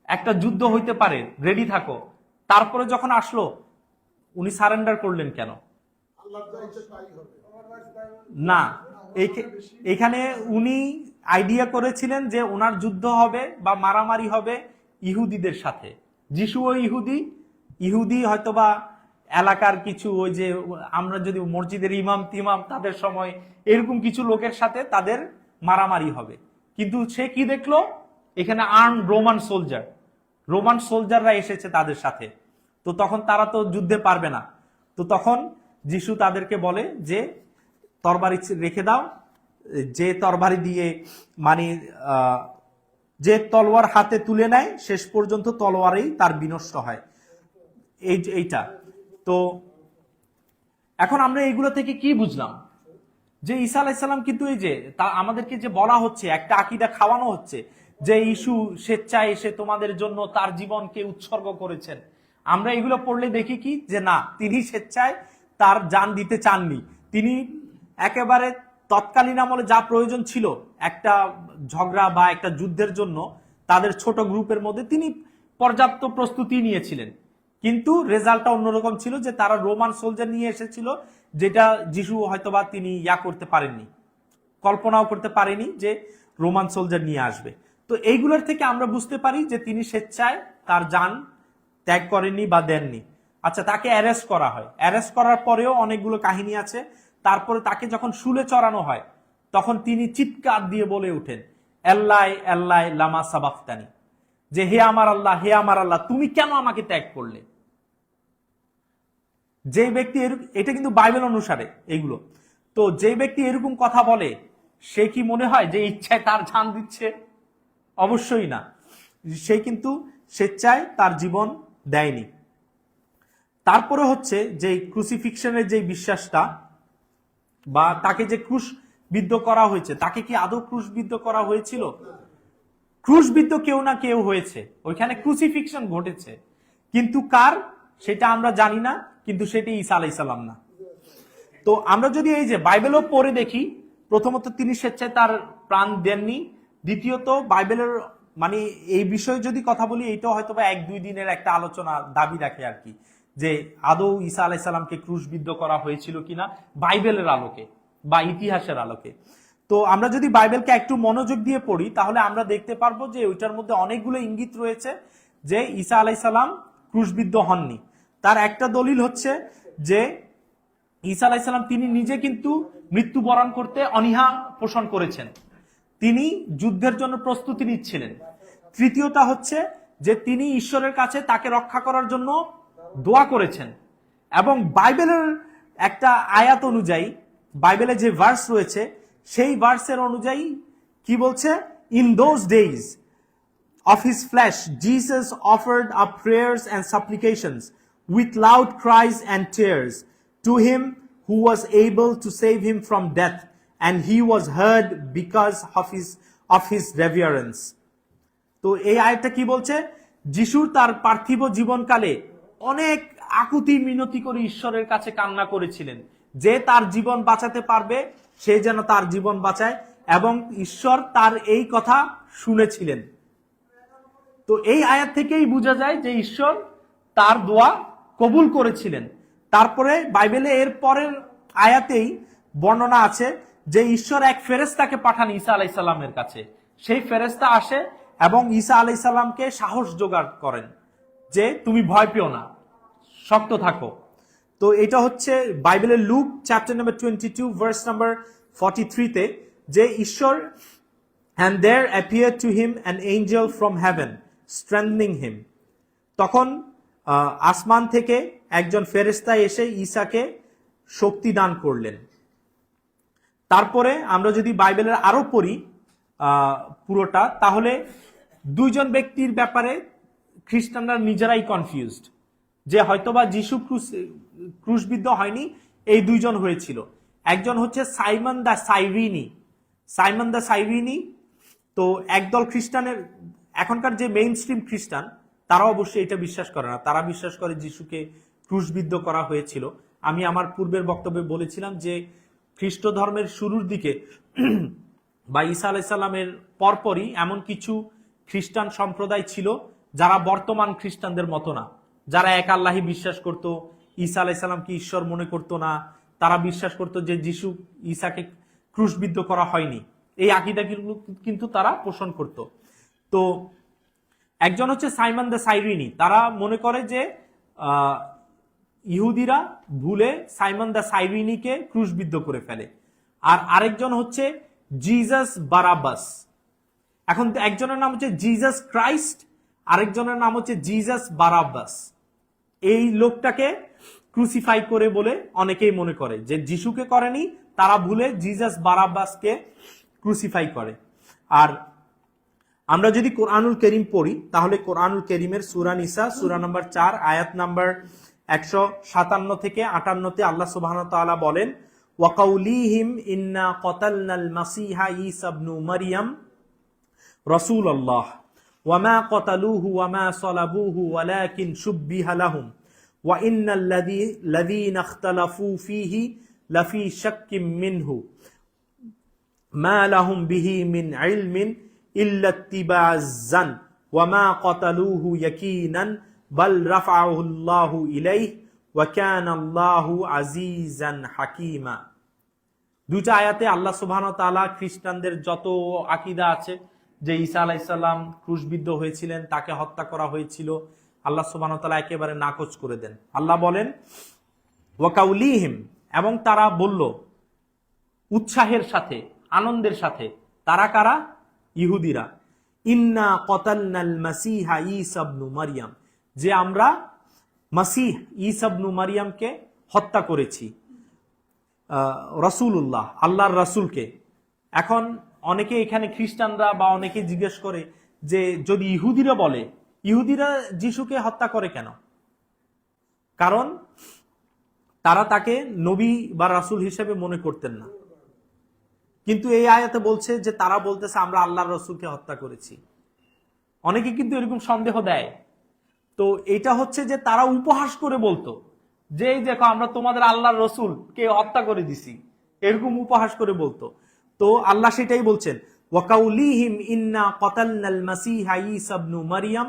একটা যুদ্ধ হইতে পারে, রেডি থাকো। তারপরে যখন আসলো, উনি সারেন্ডার করলেন কেন? না, এখানে উনি আইডিয়া করেছিলেন যে ওনার যুদ্ধ হবে বা মারামারি হবে ইহুদিদের সাথে। যিশুও ইহুদি হয়তোবা এলাকার কিছু, ওই যে আমরা যদি মসজিদের ইমাম তিমাম, তাদের সময় এরকম কিছু লোকের সাথে তাদের মারামারি হবে। কিন্তু সে কি দেখলো, এখানে আর্ম রোমান সোলজাররা এসেছে তাদের সাথে। তো তখন তারা তো যুদ্ধে পারবে না। তো তখন যিশু তাদেরকে বলে যে তরবারি রেখে দাও। যে তরবারি দিয়ে মানে যে তলোয়ার হাতে তুলে নেয়, শেষ পর্যন্ত তলোয়ারেই তার বিনষ্ট হয়। এইটা তো এখন আমরা এইগুলো থেকে কি বুঝলাম, যে ঈসা আলাইহিস সালাম কিন্তু এই যে আমাদেরকে যে বলা হচ্ছে, একটা আকীদা খাওয়ানো হচ্ছে যে ইস্যু স্বেচ্ছায় এসে তোমাদের জন্য তার জীবনকে উৎসর্গ করেছেন। আমরা এগুলো পড়লে দেখি কি, যে না, তিনি স্বেচ্ছায় তার জান দিতে চাননি। তিনি একেবারে তৎকালীন আমলে যা প্রয়োজন ছিল একটা ঝগড়া বা একটা যুদ্ধের জন্য, তাদের ছোট গ্রুপের মধ্যে তিনি পর্যাপ্ত প্রস্তুতি নিয়েছিলেন। কিন্তু রেজাল্টটা অন্যরকম ছিল, যে তারা রোমান সোলজার নিয়ে এসেছিল, যেটা যিশু হয়তোবা তিনি করতে পারেননি, কল্পনাও করতে পারেনি যে রোমান সোলজার নিয়ে আসবে। তো এইগুলোর থেকে আমরা বুঝতে পারি যে তিনি স্বেচ্ছায় তার জান ত্যাগ করেননি বা দেননি। আচ্ছা, তাকে অ্যারেস্ট করা হয়। অ্যারেস্ট করার পরেও অনেকগুলো কাহিনী আছে। তারপরে তাকে যখন শুলে চড়ানো হয়, তখন তিনি চিৎকার দিয়ে বলে উঠেন, আল্লাহ আল্লাহ লামা সাবাক্তানি, যে হে আমার আল্লাহ, তুমি কেন আমাকে ত্যাগ করলে? যে ব্যক্তি এটা কিন্তু বাইবেল অনুসারে এইগুলো। তো যে ব্যক্তি এরকম কথা বলে, সে কি মনে হয় যে ইচ্ছায় তার জান দিচ্ছে? অবশ্যই না। সে কিন্তু স্বেচ্ছায় তার জীবন দেয়নি। তারপরে হচ্ছে যে ক্রুসিফিকশনের যে বিশ্বাসটা, বা তাকে যে ক্রুশবিদ্ধ করা হয়েছে, তাকে কি আদৌ ক্রুশবিদ্ধ করা হয়েছিল? ক্রুশবিদ্ধ কেউ না কেউ হয়েছে, ওইখানে ক্রুসিফিকশন ঘটেছে। কিন্তু কার, সেটা আমরা জানি না। কিন্তু সেটি ঈসা আলাইহিস সালাম না। তো আমরা যদি এই যে বাইবেলও পড়ে দেখি, প্রথমত তিনি স্বেচ্ছায় তার প্রাণ দেননি, দ্বিতীয়ত বাইবেলের মানে এই বিষয়ে যদি কথা বলি, এইটাও হয়তো বা 1-2 দিনের একটা আলোচনা দাবি রাখে আর কি, যে আদৌ ঈসা আলাইহিস সালামকে ক্রুশবিদ্ধ করা হয়েছিল কিনা বাইবেলের আলোকে বা ইতিহাসের আলোকে। তো আমরা যদি বাইবেলকে একটু মনোযোগ দিয়ে পড়ি, তাহলে আমরা দেখতে পারবো যে ওইটার মধ্যে অনেকগুলো ইঙ্গিত রয়েছে যে ঈসা আলাইহিস সালাম ক্রুশবিদ্ধ হননি। তার একটা দলিল হচ্ছে যে ঈসা আলাইহিস সালাম তিনি নিজে কিন্তু মৃত্যুবরণ করতে অনীহা পোষণ করেছেন, তিনি যুদ্ধের জন্য প্রস্তুতি নিচ্ছিলেন। তৃতীয়টা হচ্ছে যে তিনি ঈশ্বরের কাছে তাকে রক্ষা করার জন্য দোয়া করেছেন। এবং বাইবেলের একটা আয়াত অনুযায়ী, বাইবেলে যে ভার্স রয়েছে সেই ভার্সের অনুযায়ী কি বলছে, in those days of his flesh, Jesus offered up prayers and supplications with loud cries and tears to him who was able to save him from death, and he was heard because of his reverence. তো এই আয়াতটা কি বলছে, যিশু তার পার্থিব জীবনকালে অনেক আকুতি মিনতি করে ঈশ্বরের কাছে কান্না করেছিলেন যে তার জীবন বাঁচাতে পারবে, সে যেন তার জীবন বাঁচায়, এবং ঈশ্বর তার এই কথা শুনেছিলেন। তো এই আয়াত থেকেই বোঝা যায় যে ঈশ্বর তার দোয়া কবুল করেছিলেন। তারপরে বাইবেলে এর পরের আয়াতেই বর্ণনা আছে যে ঈশ্বর এক ফেরেশতাকে পাঠান ঈসা আলাইহিস সালামের কাছে। সেই ফেরেশতা আসে এবং ঈসা আলাইহিস সালামকে সাহস জোগাড় করেন যে তুমি ভয় পেও না, শক্ত থাকো। তো এটা হচ্ছে বাইবেলের look chapter number 22 verse number 43 তে, যে ঈশ্বর and there appeared to him an angel from heaven strengthening him. তখন আসমান থেকে একজন ফেরেশতা এসে ঈসাকে শক্তি দান করলেন। তারপরে আমরা যদি বাইবেলের আরো পড়ি পুরোটা, তাহলে দুইজন ব্যক্তির ব্যাপারে খ্রিস্টানরা নিজেরাই কনফিউজড, যে হয়তোবা যিশু ক্রুশবিদ্ধ হয়নি, এই দুইজন হয়েছিল। একজন হচ্ছে সাইমন দ্য সাইরিনি। সাইমন দ্য সাইরিনি তো একদল খ্রিস্টানের, এখনকার যে মেইন স্ট্রিম খ্রিস্টান তারা অবশ্যই এটা বিশ্বাস করে না, তারা বিশ্বাস করে যিশুকে ক্রুশবিদ্ধ করা হয়েছিল। আমি আমার পূর্বের বক্তব্যে বলেছিলাম যে খ্রিস্ট ধর্মের শুরুর দিকে বা ঈসা আলাইহিস সালামের পরপরই এমন কিছু খ্রিস্টান সম্প্রদায় ছিল যারা বর্তমান খ্রিস্টানদের মতো না, যারা এক আল্লাহই বিশ্বাস করত, ঈসা আলাইহিস সালামকে ঈশ্বর মনে করতো না। তারা বিশ্বাস করত যে যিশু ঈসাকে ক্রুশবিদ্ধ করা হয়নি, এই আকীদাগুলো কিন্তু তারা পোষণ করত। তো একজন হচ্ছে সাইমন দ্য সাইরিনি, তারা মনে করে যে ইহুদিরা ভুলে সাইমন দ্য সাইরিনিকে ক্রুশবিদ্ধ করে ফেলে। আর আরেকজন হচ্ছে জিজাস বারাব্বাস। এখন একজনের নাম হচ্ছে জিজাস ক্রাইস্ট, আরেকজনের নাম হচ্ছে জিজাস বারাব্বাস। এই লোকটাকে ক্রুসিফাই করে বলে অনেকেই মনে করে, যে যিশুকে করেনি, তারা ভুলে জিজাস বারাব্বাসকে ক্রুসিফাই করে। আর আমরা যদি কোরআনুল কারীম পড়ি, তাহলে কোরআনুল কারীমের সূরা নিসা সূরা নাম্বার 4 আয়াত নাম্বার 157 থেকে 58 আল্লাহ সুবহানাহু ওয়া তাআলা বলেন, ওয়া কাউলিহিম ইন্না কাতালনাল মাসিহা ঈসা ইবনু মারইয়াম রাসূলুল্লাহ ওয়া মা কাতালুহু ওয়া মা সালাবুহু ওয়ালাকিন শুববিহা লাহুম ওয়া ইন্নাল লাযীনা ইখতালাফু ফীহি লাফি শাক্কিম মিনহু মা লাহুম বিহি মিন ইলমিন ইল্লা ইত্তিবা'আজ যান ওয়া মা কাতালুহু ইয়াকিনান বাল রাফা'াহু আল্লাহু ইলাইহি ওয়া কানা আল্লাহু আজিজান হাকীমা। দুইটা আয়াতে আল্লাহ সুবহানাহু ওয়া তাআলা খ্রিস্টানদের যত আকীদা আছে যে ঈসা আলাইহিস সালাম ক্রুশবিদ্ধ হয়েছিলেন, তাকে হত্যা করা হয়েছিল, আল্লাহ সুবহানাহু ওয়া তাআলা একেবারে নাকচ করে দেন। আল্লাহ বলেন ওয়া কাউলিহিম, এবং তারা বলল উৎসাহের সাথে, আনন্দের সাথে, তারা কারা? ইহুদিরা, ইন্না কাতালনাল মাসিহা ঈসা ইবনু মারইয়াম, যে আমরা মাসিহ ঈসা ইবনু মারইয়ামকে হত্যা করেছি, রাসূলুল্লাহ আল্লাহর রাসূলকে। এখন অনেকে এখানে খ্রিস্টানরা বা অনেকে জিজ্ঞেস করে যে যদি ইহুদিরা বলে, ইহুদিরা যিশুকে হত্যা করে কেন? কারণ তারা তাকে নবী বা রাসূল হিসেবে মনে করতেন না। কিন্তু এই আয়াতে বলছে যে তারা বলতেছে আমরা আল্লাহর রাসূলকে হত্যা করেছি। অনেকে কিন্তু এরকম সন্দেহ দেয়। তো এটা হচ্ছে যে তারা উপহাস করে বলতো যে এই দেখো আমরা তোমাদের আল্লাহর রসুল কে হত্যা করে দিছি, এরকম উপহাস করে বলতো। তো আল্লাহ সেটাই বলছেন, ওয়াকাউলিহিম ইন্না কতালনাল মাসিহা ঈসা ইবনু মারইয়াম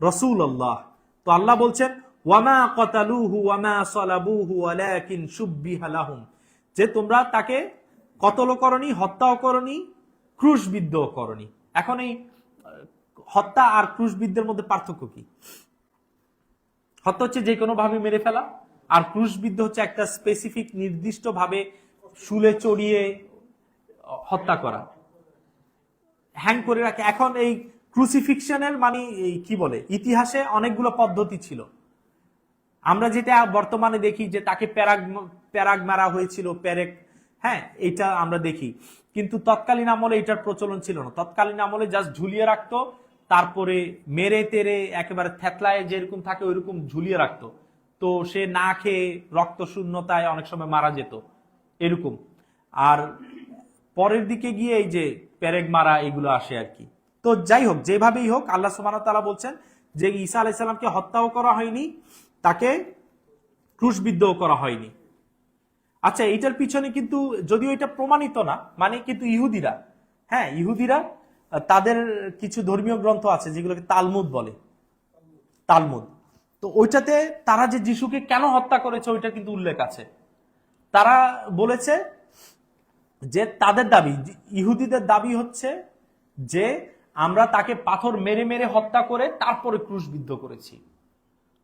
রাসূলুল্লাহ। তো আল্লাহ বলছেন ওয়ামা কতালুহু ওয়ামা সালাবুহু ওয়ালাকিন শুববিহা লাহুম, যে তোমরা তাকে কতল করনি, হত্যাও করনি, ক্রুশবিদ্ধও করনি। এখন এই হত্যা আর ক্রুশবিদ্ধের মধ্যে পার্থক্য কি? হত্যা হচ্ছে যে কোনো ভাবে মেরে ফেলা, আর ক্রুশবিদ্ধ হচ্ছে একটা স্পেসিফিক নির্দিষ্ট ভাবে শুলে চড়িয়ে হত্যা করা, হ্যাং করে রাখে। এখন এই ক্রুসিফিকশনের মানে কি বলে, ইতিহাসে অনেকগুলো পদ্ধতি ছিল। আমরা যেটা বর্তমানে দেখি যে তাকে প্যারাগ মারা হয়েছিল, প্যারেক, হ্যাঁ, এটা আমরা দেখি। কিন্তু তৎকালীন আমলে এটার প্রচলন ছিল না। তৎকালীন আমলে জাস্ট ঝুলিয়ে রাখতো, তারপরে মেরে তেরে একেবারে থেতলায় যেরকম থাকে ওইরকম ঝুলিয়ে রাখতো। তো সে না খেয়ে রক্ত শূন্যতায় অনেক সময় মারা যেত এরকম। আর পরের দিকে গিয়ে এই যে প্যারেগ মারা এগুলো আসে আর কি। তো যাই হোক, যেভাবেই হোক, আল্লাহ সুবহানাহু ওয়া তাআলা বলছেন যে ঈসা আলাইহিস সালামকে হত্যাও করা হয়নি, তাকে ক্রুশবিদ্ধও করা হয়নি। আচ্ছা, এটার পিছনে কিন্তু যদিও এটা প্রমাণিত না, মানে কিন্তু ইহুদিরা, হ্যাঁ, ইহুদিরা তাদের কিছু ধর্মীয় গ্রন্থ আছে যেগুলোকে তালমুদ বলে, তালমুদ। তো ওইটাতে তারা যে যিশুকে কেন হত্যা করেছে ওইটা কিন্তু উল্লেখ আছে। তারা বলেছে যে তাদের দাবি, ইহুদিদের দাবি হচ্ছে যে আমরা তাকে পাথর মেরে মেরে হত্যা করে তারপরে ক্রুশবিদ্ধ করেছি।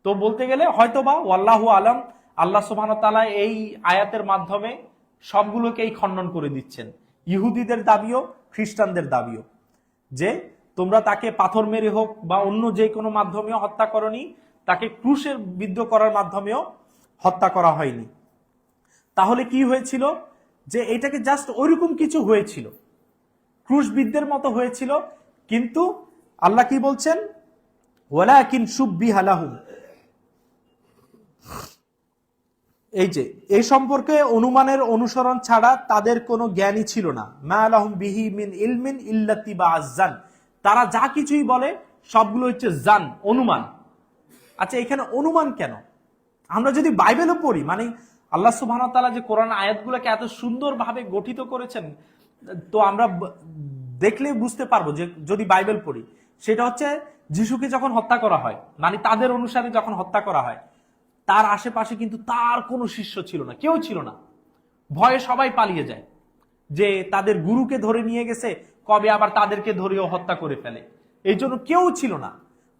তো বলতে গেলে হয়তোবা ওয়াল্লাহু আলাম, আল্লাহ সুবহানাহু ওয়া তাআলা এই আয়াতের মাধ্যমে সবগুলোকেই খণ্ডন করে দিচ্ছেন, ইহুদিদের দাবিও খ্রিস্টানদের দাবিও, যে তোমরা তাকে পাথর মেরে হোক বা অন্য যে কোনো মাধ্যমেও হত্যা করনি, তাকে ক্রুশের বিদ্ধ করার মাধ্যমেও হত্যা করা হয়নি। তাহলে কি হয়েছিল? যে এটাকে জাস্ট ওইরকম কিছু হয়েছিল, ক্রুশবিদ্ধের মতো হয়েছিল। কিন্তু আল্লাহ কি বলছেন, ওয়ালাকিন শুববিহা লাহুম, এই যে এই সম্পর্কে অনুমানের অনুসরণ ছাড়া তাদের কোনো জ্ঞানই ছিল না। মা লাহুম বিহি মিন ইলমিন ইল্লা তিবাআজ জান, তারা যা কিছুই বলে সবগুলো হচ্ছে জান, অনুমান। আচ্ছা, এখানে অনুমান কেন? আমরা যদি বাইবেলও পড়ি, মানে আল্লাহ সুবহানাহু ওয়া তাআলা যে কোরআন আয়াতগুলোকে এত সুন্দরভাবে গঠিত করেছেন, তো আমরা দেখলে বুঝতে পারবো যে যদি বাইবেল পড়ি, সেটা হচ্ছে যিশুকে যখন হত্যা করা হয়, মানে তাদের অনুসারে যখন হত্যা করা হয়, তার আশেপাশে কিন্তু তার কোনো শিষ্য ছিল না, কেউ ছিল না। ভয়ে সবাই পালিয়ে যায়, যে তাদের গুরুকে ধরে নিয়ে গেছে, কবে আবার তাদেরকে ধরেও হত্যা করে ফেলে, এই জন্য কেউ ছিল না।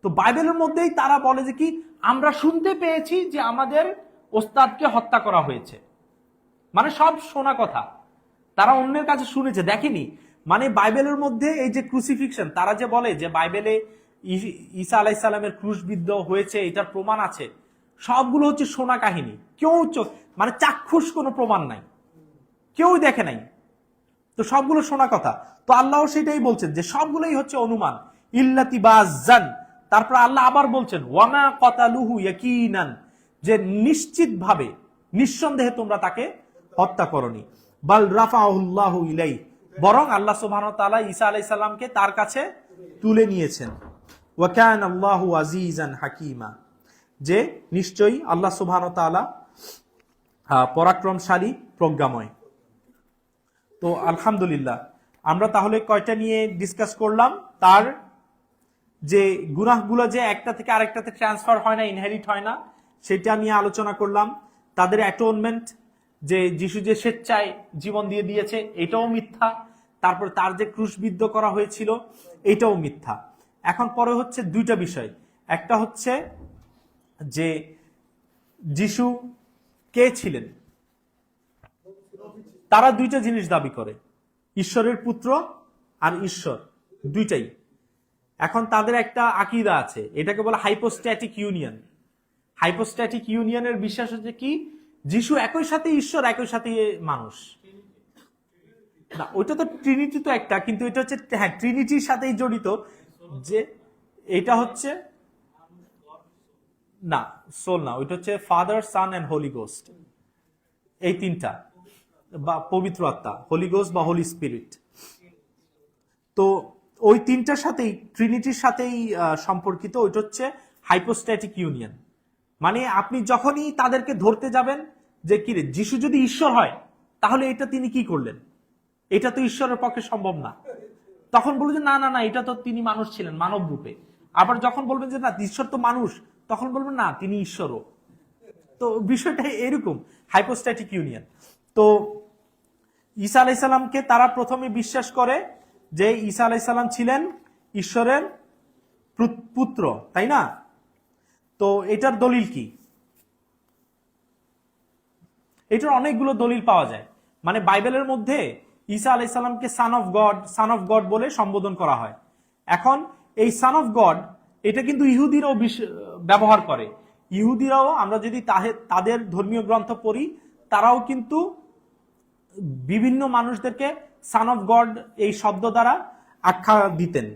তো বাইবেলের মধ্যেই তারা বলে যে কি, আমরা শুনতে পেয়েছি যে আমাদের ওস্তাদকে হত্যা করা হয়েছে, মানে সব শোনা কথা, তারা অন্যের কাছে শুনেছে, দেখেনি। মানে বাইবেলের মধ্যে এই যে ক্রুসিফিকশন, তারা যে বলে যে বাইবেলে ঈসা আলাইহিস সালামের ক্রুশবিদ্ধ হয়েছে, এটার প্রমাণ আছে, সবগুলো হচ্ছে শোনা কাহিনী। কেউ মানে চাক্ষুষ কোনো প্রমাণ নাই, কেউ দেখে নাই, তো সবগুলো শোনা কথা। তো আল্লাহ সেটাই বলছেন যে সবগুলোই হচ্ছে অনুমান, ইল্লাতি বাজান। তারপর আল্লাহ আবার বলছেন ওয়ামা কতালুহু ইয়াকিনান, যে নিশ্চিতভাবে, নিঃসন্দেহে তোমরা তাকে হত্যা করনি। বাল রাফাহুল্লাহু ইলাই, বরং আল্লাহ সুবহানাহু ওয়া তাআলা ঈসা আলাইহিস সালামকে তার কাছে তুলে নিয়েছেন। ওয়া কানা আল্লাহু আজিজান হাকিমা, যে নিশ্চয়ই আল্লাহ সুবহানাহু ওয়া তাআলা পরাক্রমশালী, প্রজ্ঞাময়। তো আলহামদুলিল্লাহ, আমরা তাহলে কয়টা নিয়ে ডিসকাস করলাম? তার যে গুনাহগুলো যে একটা থেকে আরেকটাতে ট্রান্সফার হয় না, ইনহেরিট হয় না, সেটা নিয়ে আলোচনা করলাম। তাদের অ্যাটোনমেন্ট, যে যিশু যে স্বেচ্ছায় জীবন দিয়ে দিয়েছে, এটাও মিথ্যা। তারপর তার যে ক্রুশবিদ্ধ করা হয়েছিল, এটাও মিথ্যা। এখন পরে হচ্ছে দুইটা বিষয়, একটা হচ্ছে যে যিশু কে ছিলেন। তারা দুইটা জিনিস দাবি করে, ঈশ্বরের পুত্র আর ঈশ্বর দুইটাই। এখন তাদের একটা আকীদা আছে, এটাকে বলে হাইপোস্ট্যাটিক ইউনিয়ন। হাইপোস্ট্যাটিক ইউনিয়নের বিশ্বাস হচ্ছে কি, যিশু একই সাথে ঈশ্বর, একই সাথে মানুষ। না, ওইটা তো ট্রিনিটি তো একটা, কিন্তু এটা হচ্ছে, হ্যাঁ, ট্রিনিটির সাথেই জড়িত। যে এটা হচ্ছে না, সোল না, ওইটা হচ্ছে father, son and holy ghost, এই তিনটা, বা পবিত্র আত্মা, হোলি গোস্ট বা হোলি স্পিরিট। তো ওই তিনটার সাথেই, ট্রিনিটির সাথেই সম্পর্কিত। ওইটা হচ্ছে হাইপোস্ট্যাটিক ইউনিয়ন। মানে আপনি যখনই তাদেরকে ধরতে যাবেন যে কি রে, যিশু যদি ঈশ্বর হয় তাহলে এটা তিনি কি করলেন, এটা তো ঈশ্বরের পক্ষে সম্ভব না। তখন বলবেন যে না না না, এটা তো তিনি মানুষ ছিলেন মানব রূপে। আবার যখন বলবেন যে না ঈশ্বর তো মানুষ, তখন বলবেন না তিনি ঈশ্বরও। তো বিষয়টা এরকম, হাইপোস্ট্যাটিক ইউনিয়ন। তো ঈসা আলাইসাল্লামকে তারা প্রথমে বিশ্বাস করে যে ঈসা আলাইসাল্লাম ছিলেন ঈশ্বরের পুত্র, তাই না? তো এটার দলিল কি? এটার অনেকগুলো দলিল পাওয়া যায়। মানে বাইবেলের মধ্যে ঈসা আলাইসাল্লামকে সান অফ গড বলে সম্বোধন করা হয়। এখন এই সান অফ গড এটা কিন্তু ইহুদিরাও ব্যবহার করে। ইহুদিরাও, আমরা যদি তাদের ধর্মীয় গ্রন্থ পড়ি, তারাও কিন্তু বিভিন্ন মানুষদেরকে সান অফ গড এই শব্দ দ্বারা আখ্যা দিতেন।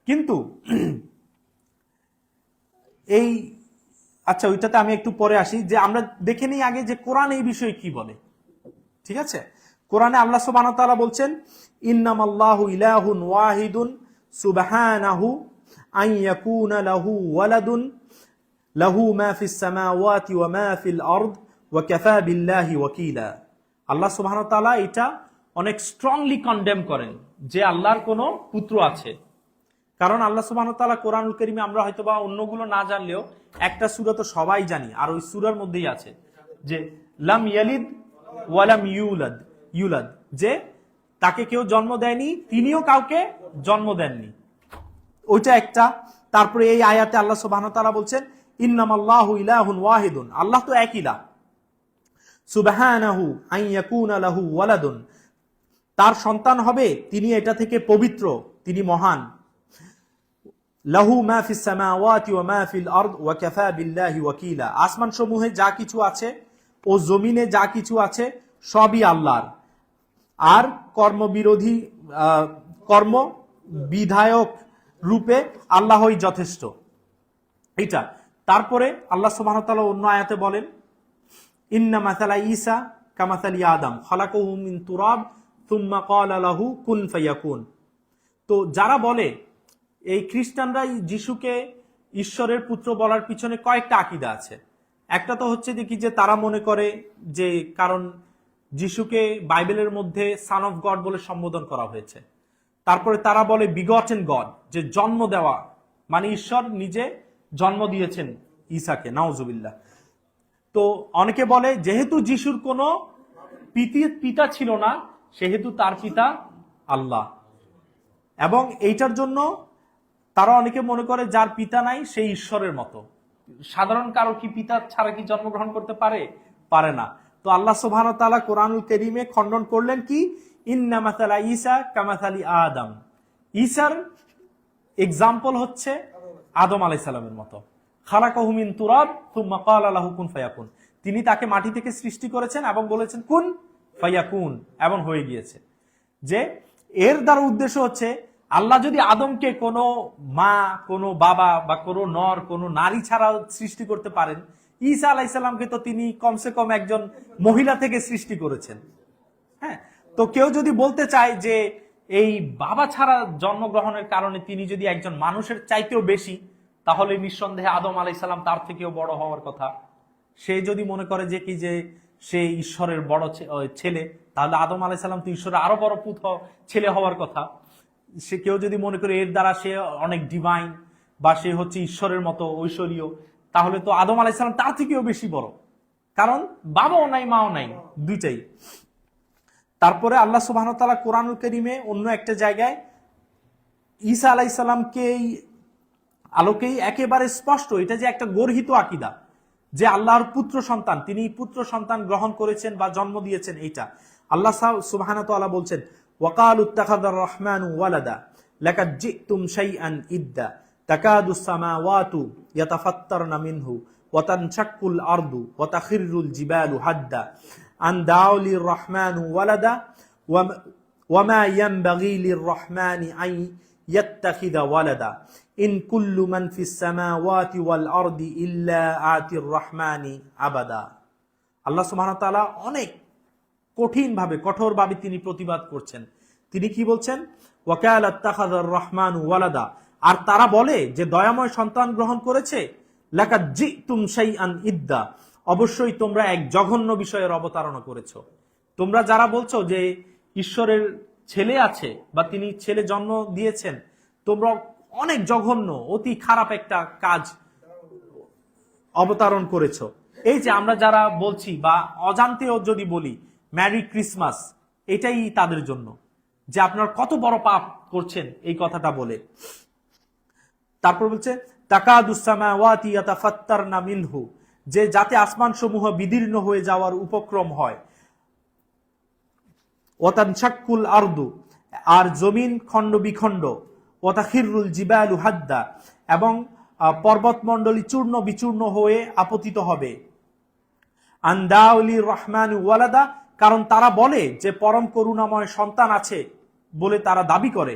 কিন্তু এই আচ্ছা, ওইটাতে আমি একটু পরে আসি। যে আমরা দেখে নিই আগে যে কোরআন এই বিষয়ে কি বলে। ঠিক আছে, কোরআনে আল্লাহ সুবহানাহু ওয়া তাআলা বলছেন, ইন্নামাল্লাহু ইলাহুন ওয়াহিদুন সুবহানাহু আন ইয়াকুনা লাহু ওয়ালাদুন লাহু মা ফিস সামাওয়াতি ওয়া মা ফিল আরদ ওয়া কাফা বিল্লাহি ওয়াকিলা। আল্লাহ সুবহানাহু ওয়া তাআলা এটা অনেক স্ট্রংলি কন্ডেম করেন যে আল্লাহর কোনো পুত্র আছে। কারণ আল্লাহ সুবহানাহু ওয়া তাআলা কোরআনুল কারীমে, আমরা হয়তোবা অন্যগুলো না জানলেও একটা সূরা তো সবাই জানি, আর ওই সূরার মধ্যেই আছে যে লাম ইয়ালিদ ওয়া লাম ইউলাদ, যে তাকে কেউ জন্ম দেয়নি, তিনিও কাউকে জন্ম দেননি। ওইটা একটা। তারপরে এই আয়াতে আল্লাহ সুবহানাহু ওয়া তাআলা বলছেন ইন্নামাল্লাহু ইলাহুন ওয়াহিদুন, আল্লাহ তো এক ইলাহ। সুবহানাহু আন ইয়াকুনা লাহু ওয়ালাদুন, তার সন্তান হবে, তিনি এটা থেকে পবিত্র, তিনি মহান। লাহু মা ফিস সামাওয়াতি ওয়া মা ফিল আরদ ওয়া কাফা বিল্লাহি ওয়াকিলা, আসমান সমূহে যা কিছু আছে ও জমিনে যা কিছু আছে সবই আল্লাহর, আর কর্মবিরোধী কর্ম বিধায়ক রূপে আল্লাহই যথেষ্ট। এটা। তারপরে আল্লাহ সুবহানাহু ওয়া তাআলা অন্য আয়াতে বলেন, ইন্না মাসালা ঈসা কামাসালি আদম খালাকাহু মিন তুরাব সুম্মা ক্বালা লাহু কুন ফায়াকুন। তো যারা বলে, এই খ্রিস্টানরা যিশুকে ঈশ্বরের পুত্র বলার পিছনে কয়েকটা আকীদা আছে। একটা তো হচ্ছে দেখি যে তারা মনে করে যে কারণ যিশুকে বাইবেলের মধ্যে সান অফ গড বলে সম্বোধন করা হয়েছে। তারপরে তারা বলে বিগটেন গড, যে জন্ম দেওয়া, মানে ঈশ্বর নিজে জন্ম দিয়েছেন ঈসাকে, নাউজুবিল্লাহ। তো অনেকে বলে যেহেতু যিশুর কোনো পিতা ছিল না, সেহেতু তার পিতা আল্লাহ। এবং এইটার জন্য তারা অনেকে মনে করে যার পিতা নাই সেই ঈশ্বরের মতো। সাধারণ কারো কি পিতা ছাড়া কি জন্মগ্রহণ করতে পারে? পারে না। তো আল্লাহ সুবহানাহু ওয়া তাআলা কোরআনুল কারীমে খণ্ডন করলেন কি, ইন্না মাসালা ঈসা কামাসালি আদম, ঈসার এক্সাম্পল হচ্ছে আদম আলাইহিস সালামের মতো। খালাকাহু মিন তুরাব সুম্মা ক্বালা লাহু কুন ফায়াকুন, তিনি তাকে মাটি থেকে সৃষ্টি করেছেন এবং বলেছেন কুন ফায়াকুন, এবং হয়ে গিয়েছে। যে এর দ্বারা উদ্দেশ্য হচ্ছে আল্লাহ যদি আদমকে কোনো মা, কোনো বাবা বা কোনো নর, কোনো নারী ছাড়া সৃষ্টি করতে পারেন, ঈসা আলাইহিস সালামকে তো তিনি কমসে কম একজন মহিলা থেকে সৃষ্টি করেছেন। হ্যাঁ, তো কেউ যদি বলতে চায় যে এই বাবা ছাড়া জন্মগ্রহণের কারণে তিনি যদি একজন মানুষের চাইতেও বেশি, তাহলে নিঃসন্দেহে আদম আলাইহিস সালাম তার থেকেও বড় হওয়ার কথা। সে যদি মনে করে যে কি যে সে ঈশ্বরের বড় ছেলে, তাহলে আদম আলাইহিস সালাম তো ঈশ্বরের আরো বড় ছেলে হওয়ার কথা। সে কেউ যদি মনে করে এর দ্বারা সে অনেক ডিভাইন বা সে হচ্ছে ঈশ্বরের মতো ঐশ্বরীয়, তাহলে তো আদম আলাইহিস সালাম তার থেকেও বেশি বড়, কারণ বাবাও নাই মাও নাই, দুইটাই। তারপরে আল্লাহ সুবহানাহু ওয়া তাআলা কোরআনুল কারীমে অন্য একটা জায়গায় ঈসা আলাইহিস সালামকে আলোকেই একেবারে স্পষ্ট, এটা যে একটা গর্হিত আকীদা যে আল্লাহর পুত্র সন্তান, তিনি পুত্র সন্তান গ্রহণ করেছেন বা জন্ম দিয়েছেন, এইটা আল্লাহ সুবহানাহু ওয়া তাআলা বলছেন, ওয়াকালু ইত্তাখাযার রাহমানু ওয়ালাদা লাকাদ জিতুম শাইআন ইদ্দা তাকাদুস সামাওয়াতু ইয়াতাফাত্তারনা মিনহু ওয়া তানশাক্কুল আরদু ওয়া তাখিরুল জিবালু হাদ্দা আন দাউ লির রাহমানু ওয়ালাদা ওয়া মা ইয়ানবাগি লির রাহমানি আন ইয়াত্তাখিযা ওয়ালাদা ইন কুল্লু মান ফিস সামাওয়াতি ওয়াল আরদি ইল্লা আতির রাহমানি আবাদা। আল্লাহ সুবহানাহু ওয়া তাআলা অনেক কঠিনভাবে, কঠোরভাবে তিনি প্রতিবাদ করছেন। তিনি কি বলছেন? ওয়াকালা ইত্তাখাযার রাহমানু ওয়ালাদা, আর তারা বলে যে দয়াময় সন্তান গ্রহণ করেছে। লাকাদ জিতুম শাইআন ইদ্দা, অবশ্যই তোমরা এক জঘন্য বিষয়ের অবতারণা করেছো। তোমরা যারা বলছো যে ঈশ্বরের ছেলে আছে বা তিনি ছেলে জন্ম দিয়েছেন, তোমরা অনেক জঘন্য অতি খারাপ একটা কাজ অবতারণ করেছো। এই যে আমরা যারা বলছি বা অজান্তেও যদি বলি ম্যারি ক্রিসমাস, এটাই তাদের জন্য, যে আপনারা কত বড় পাপ করছেন এই কথাটা বলে। তারপর বলছে তাকাদুস সামাওয়াতি ইয়াতাফাত্তারনা মিনহু, যে যাতে আসমান সমূহ বিদীর্ণ হয়ে যাওয়ার উপক্রম হয়। ওয়াতানশাক্কুল আরদু, আর জমিন খণ্ড বিখণ্ড। ওয়াতাখিরুল জিবালু হাদ্দা, এবং পর্বতমণ্ডলী চূর্ণ বিচূর্ণ হয়ে আপতিত হবে। আন্দাউলি রহমান ওয়ালাদা, কারণ তারা বলে যে পরম করুণাময় সন্তান আছে বলে তারা দাবি করে।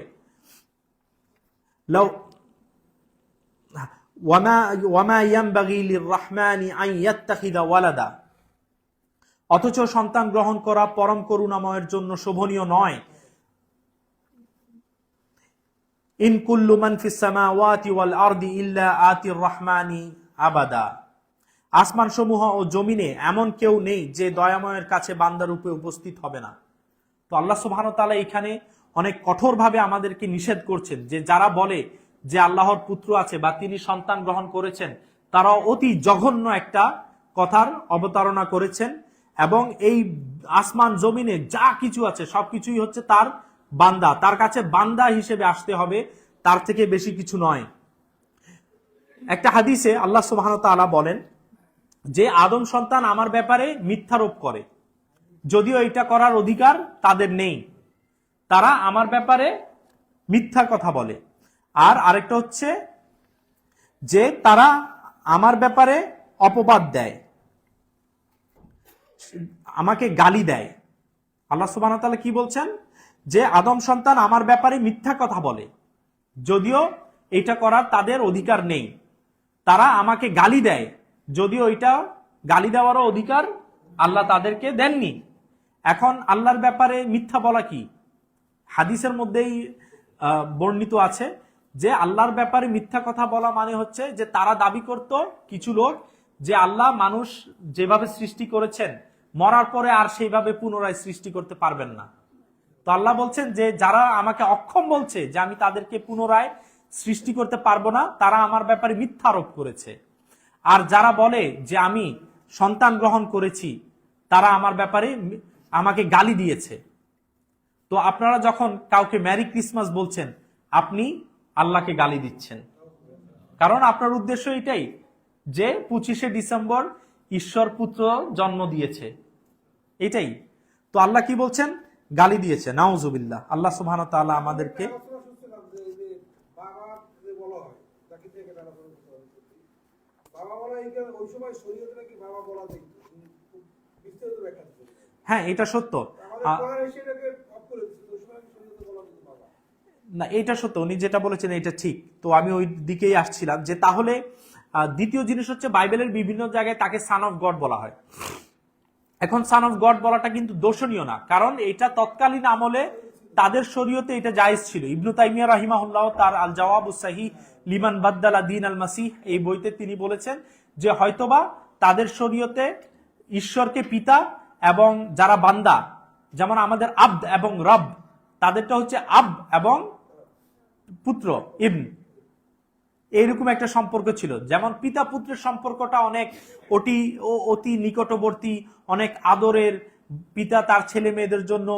ওয়ামা ইয়ানবাগি লিররহমানি আন ইয়াত্তাখিযা ওয়ালাদা, অথচ সন্তান গ্রহণ করা পরম করুণাময়ের জন্য শোভনীয় নয়। ইন কুল্লু মান ফিস সামাওয়াতি ওয়াল আরদি ইল্লা আতির রহমানি আবাদা, আসমান সমূহ ও জমিনে এমন কেউ নেই যে দয়াময়ের কাছে বান্দার রূপে উপস্থিত হবে না। তো আল্লাহ সুবহানাহু ওয়া তাআলা এখানে অনেক কঠোরভাবে আমাদেরকে নিষেধ করছেন যে যারা বলে যে আল্লাহর পুত্র আছে বা তিনি সন্তান গ্রহণ করেছেন, তারা অতি জঘন্য একটা কথার অবতারণা করেছেন, এবং এই আসমান জমিনে যা কিছু আছে সবকিছুই হচ্ছে তার বান্দা, তার কাছে বান্দা হিসেবে আসতে হবে, তার থেকে বেশি কিছু নয়। একটা হাদিসে আল্লাহ সুবহানাহু ওয়া তাআলা বলেন যে আদম সন্তান আমার ব্যাপারে মিথ্যারোপ করে, যদিও এটা করার অধিকার তাদের নেই, তারা আমার ব্যাপারে মিথ্যা কথা বলে। আর আরেকটা হচ্ছে যে তারা আমার ব্যাপারে অপবাদ দেয়, আমাকে গালি দেয়। আল্লাহ সুবহানাহু ওয়া তাআলা কি বলছেন যে আদম সন্তান আমার ব্যাপারে মিথ্যা কথা বলে, যদিও এটা করার তাদের অধিকার নেই, তারা আমাকে গালি দেয়, যদিও এটা গালি দেওয়ারও অধিকার আল্লাহ তাদেরকে দেননি। এখন আল্লাহর ব্যাপারে মিথ্যা বলা কি? হাদিসের মধ্যেই বর্ণিত আছে যে আল্লাহর ব্যাপারে মিথ্যা কথা বলা মানে হচ্ছে যে তারা দাবি করত কিছু লোক যে আল্লাহ মানুষ যেভাবে সৃষ্টি করেছেন মরার পরে আর সেইভাবে পুনরায় সৃষ্টি করতে পারবেন না। তো আল্লাহ বলছেন যে যারা আমাকে অক্ষম বলছে যে আমি তাদেরকে পুনরায় সৃষ্টি করতে পারবো না, তারা আমার ব্যাপারে মিথ্যা আরোপ করেছে। আর যারা বলে যে আমি সন্তান গ্রহণ করেছি, তারা আমার ব্যাপারে আমাকে গালি দিয়েছে। তো আপনারা যখন কাউকে ম্যারি ক্রিসমাস বলছেন, আপনি আল্লাহকে গালি দিচ্ছেন, কারণ আপনার উদ্দেশ্য এটাই যে 25শে ডিসেম্বর ঈশ্বর পুত্র জন্ম দিয়েছে, এটাই। তো আল্লাহ কি বলছেন? গালি দিয়েছে, নাউজুবিল্লাহ। আল্লাহ সুবহানাহু ওয়া তাআলা আমাদেরকে হ্যাঁ, এটা সত্য না, এটা সত্য, উনি যেটা বলেছেন এটা ঠিক। তো আমি ওই দিকেই আসছিলাম যে তাহলে দ্বিতীয় জিনিস হচ্ছে বাইবেলের বিভিন্ন জায়গায় তাকে সান অফ গড বলা হয়। এখন সান অফ গড বলাটা কিন্তু দোষণীয় না, কারণ এটা তৎকালীন আমলে তাদের শরীয়তে এটা জায়েজ ছিল। ইবনু তাইমিয়া রাহিমাহুল্লাহ তার আল জাওয়াবুস সাহিহ লিমান বাদ্দালা দীন আল মাসিহ এই বইতে তিনি বলেছেন যে হয়তোবা তাদের শরীয়তে ঈশ্বরকে পিতা এবং যারা বান্দা, যেমন আমাদের আব্দ এবং রব, তাদেরটা হচ্ছে আব এবং পুত্র ইবন, এইরকম একটা সম্পর্ক ছিল। যেমন পিতা পুত্রের সম্পর্কটা অনেক অতি নিকটবর্তী, অনেক আদরের, পিতা তার ছেলে মেয়েদের জন্য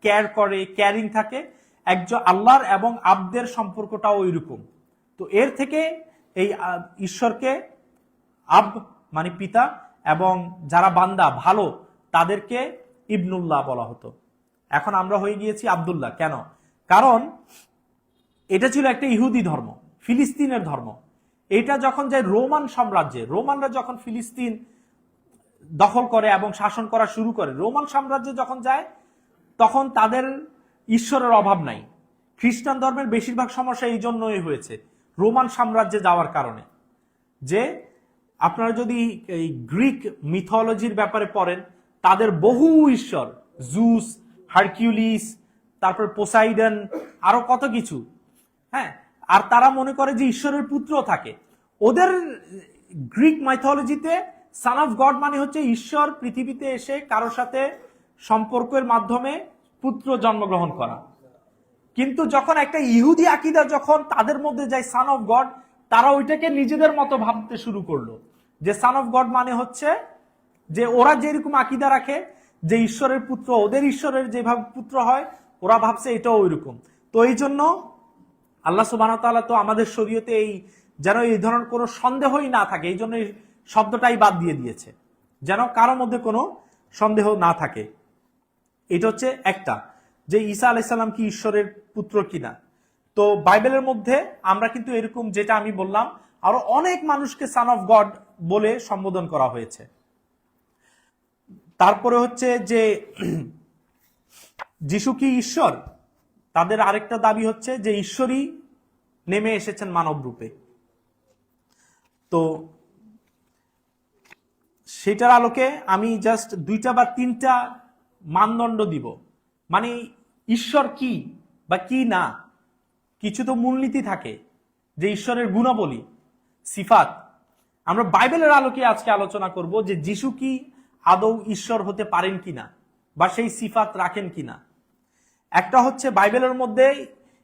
কেয়ার করে, কেয়ারিং থাকে। একজন আল্লাহর এবং আব্দের সম্পর্কটাও ওইরকম। তো এর থেকে এই ঈশ্বরকে আব মানে পিতা, এবং যারা বান্দা ভালো তাদেরকে ইবনুল্লাহ বলা হতো। এখন আমরা হয়ে গিয়েছি আব্দুল্লাহ। কেন? কারণ এটা ছিল একটা ইহুদি ধর্ম, ফিলিস্তিনের ধর্ম। এটা যখন যায় রোমান সাম্রাজ্যে, রোমানরা যখন ফিলিস্তিন দখল করে এবং শাসন করা শুরু করে, রোমান সাম্রাজ্যে যখন যায় তখন তাদের ঈশ্বরের অভাব নাই। খ্রিস্টান ধর্মের বেশিরভাগ সমস্যা এই জন্যই হয়েছে রোমান সাম্রাজ্যে যাওয়ার কারণে। যে আপনারা যদি এই গ্রিক মিথোলজির ব্যাপারে পড়েন, তাদের বহু ঈশ্বর, জুস, হারকিউলিস, তারপর পোসাইডন, আরো কত কিছু। হ্যাঁ, আর তারা মনে করে যে ঈশ্বরের পুত্র থাকে। ওদের গ্রিক মাইথোলজিতে সান অফ গড মানে হচ্ছে ঈশ্বর পৃথিবীতে এসে কারোর সাথে সম্পর্কের মাধ্যমে পুত্র জন্মগ্রহণ করা। কিন্তু যখন একটা ইহুদি আকীদা যখন তাদের মধ্যে যায় সান অফ গড, তারা ওইটাকে নিজেদের মতো ভাবতে শুরু করলো যে সান অফ গড মানে হচ্ছে যে ওরা যেরকম আকীদা রাখে যে ঈশ্বরের পুত্র, ওদের ঈশ্বরের যেভাবে পুত্র হয় ওরা ভাবছে এটাও ওইরকম। তো এই জন্য আল্লাহ সুবহানাহু ওয়া তাআলা তো আমাদের শরীয়তে এই যেন এই ধরনের কোনো সন্দেহই না থাকে, এই জন্য এই শব্দটাই বাদ দিয়ে দিয়েছে, যেন কারো মধ্যে কোনো সন্দেহ না থাকে। এটা হচ্ছে একটা, যে ঈসা আলাইহিস সালাম কি ঈশ্বরের পুত্র কিনা। তো বাইবেলের মধ্যে আমরা কিন্তু এরকম, যেটা আমি বললাম, আরো অনেক মানুষকে সান অফ গড বলে সম্বোধন করা হয়েছে। তারপরে হচ্ছে যে যিশু কি ঈশ্বর, তাদের আরেকটা দাবি হচ্ছে যে ঈশ্বরই নেমে এসেছেন মানব রূপে। তো সেটার আলোকে আমি জাস্ট 2টা বা 3টা মানদণ্ড দিব, মানে ঈশ্বর কি বা কি না। কিছু তো মূলনীতি থাকে যে ঈশ্বরের গুণাবলী, সিফাত। আমরা বাইবেলের আলোকে আজকে আলোচনা করব যে যিশু কি আদৌ ঈশ্বর হতে পারেন কিনা বা সেই সিফাত রাখেন কিনা। একটা হচ্ছে বাইবেলের মধ্যে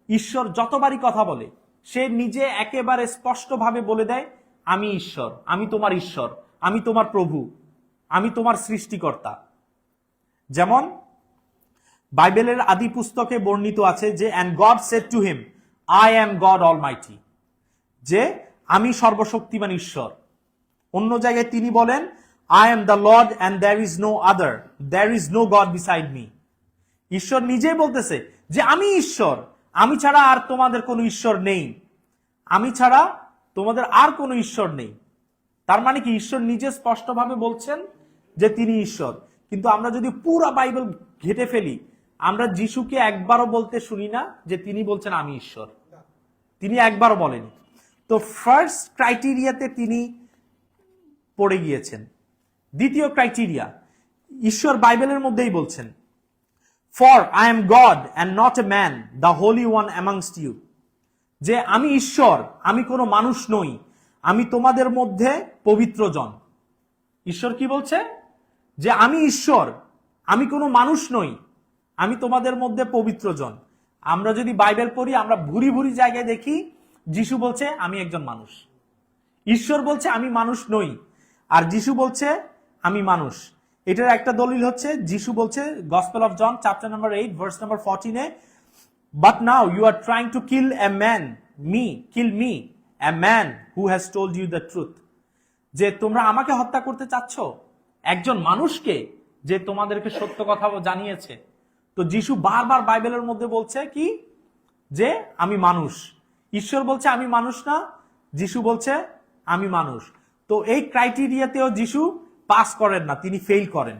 ঈশ্বর যতবারই কথা বলে সে নিজে একেবারে স্পষ্টভাবে বলে দেয়, আমি ঈশ্বর, আমি তোমার ঈশ্বর, আমি তোমার প্রভু, আমি তোমার সৃষ্টিকর্তা। যেমন বাইবেলের আদি পুস্তকে বর্ণিত আছে যে and God said to him, I am God Almighty, যে আমি সর্বশক্তিমান ঈশ্বর। অন্য জায়গায় তিনি বলেন I am the Lord and there is no other, there is no God beside me। ঈশ্বর নিজেই বলতেছে যে আমি ঈশ্বর, আমি ছাড়া আর তোমাদের কোনো ঈশ্বর নেই, আমি ছাড়া তোমাদের আর কোনো ঈশ্বর নেই। তার মানে কি ঈশ্বর নিজে স্পষ্টভাবে বলছেন যে তিনি ঈশ্বর। কিন্তু আমরা যদি পুরো বাইবেল ঘেটে ফেলি, আমরা যিশুকে একবারও বলতে শুনি না যে তিনি বলছেন আমি ঈশ্বর, তিনি একবারও বলেনি। তো ফার্স্ট ক্রাইটেরিয়াতে তিনি পড়ে গিয়েছেন। দ্বিতীয় ক্রাইটেরিয়া, ঈশ্বর বাইবেলের মধ্যেই বলছেন For I am God and not a man, the holy one amongst you, যে আমি ঈশ্বর, আমি কোনো মানুষ নই, আমি তোমাদের মধ্যে পবিত্র জন। ঈশ্বর কি বলছে? যে আমি ঈশ্বর, আমি কোনো মানুষ নই, আমি তোমাদের মধ্যে পবিত্র জন। আমরা যদি বাইবেল পড়ি, আমরা ভুরি ভুরি জায়গায় দেখি যিশু বলছে আমি একজন মানুষ, ঈশ্বর বলছে আমি মানুষ নই, আর যিশু বলছে আমি মানুষ। এটার একটা দলিল হচ্ছে যিশু বলছে gospel of John chapter number 8 verse number 14 But now you are trying to kill a man, kill me, a man who has told you the truth, যে তোমরা আমাকে হত্যা করতে চাচ্ছ একজন মানুষকে যে তোমাদেরকে সত্য কথা জানিয়েছে। তো যিশু বারবার বাইবেলের মধ্যে বলছে কি যে আমি মানুষ, ঈশ্বর বলছে আমি মানুষ না, যিশু বলছে আমি মানুষ। তো এই ক্রাইটেরিয়াতেও যিশু পাস করেন না, তিনি ফেল করেন।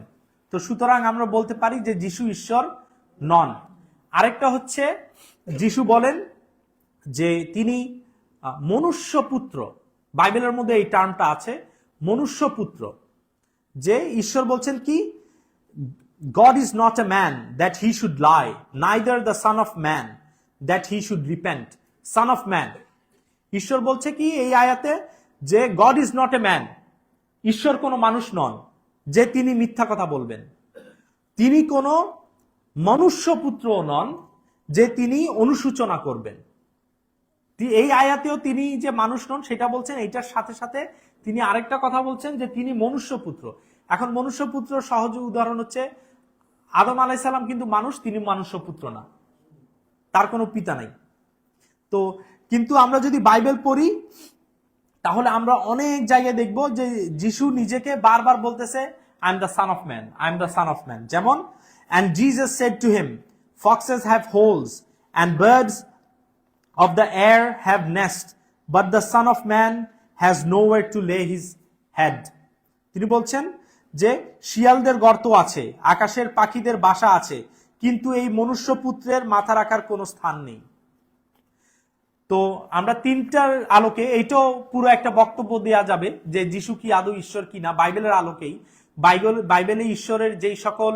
তো সুতরাং আমরা বলতে পারি যে যিশু ঈশ্বর নন। আরেকটা হচ্ছে যিশু বলেন যে তিনি মনুষ্যপুত্র, বাইবেলের মধ্যে এই টার্মটা আছে মনুষ্যপুত্র, যে ঈশ্বর বলছেন কি God is not a man that he should lie, neither the son of man that he should repent. Son of man, ঈশ্বর বলছে কি এই আয়াতে যে God is not a man, ঈশ্বর কোনো মানুষ নন যে তিনি মিথ্যা কথা বলবেন, তিনি কোনো মনুষ্যপুত্র নন যে তিনি অনুশোচনা করবেন। এই আয়াতেও তিনি যে মানুষ নন সেটা বলছেন, এইটার সাথে সাথে তিনি আরেকটা কথা বলছেন যে তিনি মনুষ্যপুত্র। এখন মনুষ্যপুত্র সহজ উদাহরণ হচ্ছে আদম আলাইহিস সালাম কিন্তু মানুষ, তিনি মনুষ্যপুত্র না, তার কোনো পিতা নাই। তো কিন্তু আমরা যদি বাইবেল পড়ি তাহলে আমরা অনেক জায়গায় দেখব যে যিশু নিজেকে বারবার বলতেছে I am the son of man, I am the son of man. যেমন and Jesus said to him, foxes have holes and birds of the air have nests, but the Son of Man has nowhere to lay his head. তিনি বলছেন যে শিয়ালদের গর্ত আছে, আকাশের পাখিদের বাসা আছে, কিন্তু এই মনুষ্যপুত্রের মাথা রাখার কোনো স্থান নেই। তো আমরা তিনটার আলোকে এইটাও পুরো একটা বক্তব্য দেওয়া যাবে যে যিশু কি আদৌ ঈশ্বর কিনা বাইবেলের আলোকেই। বাইবেলে ঈশ্বরের যেই সকল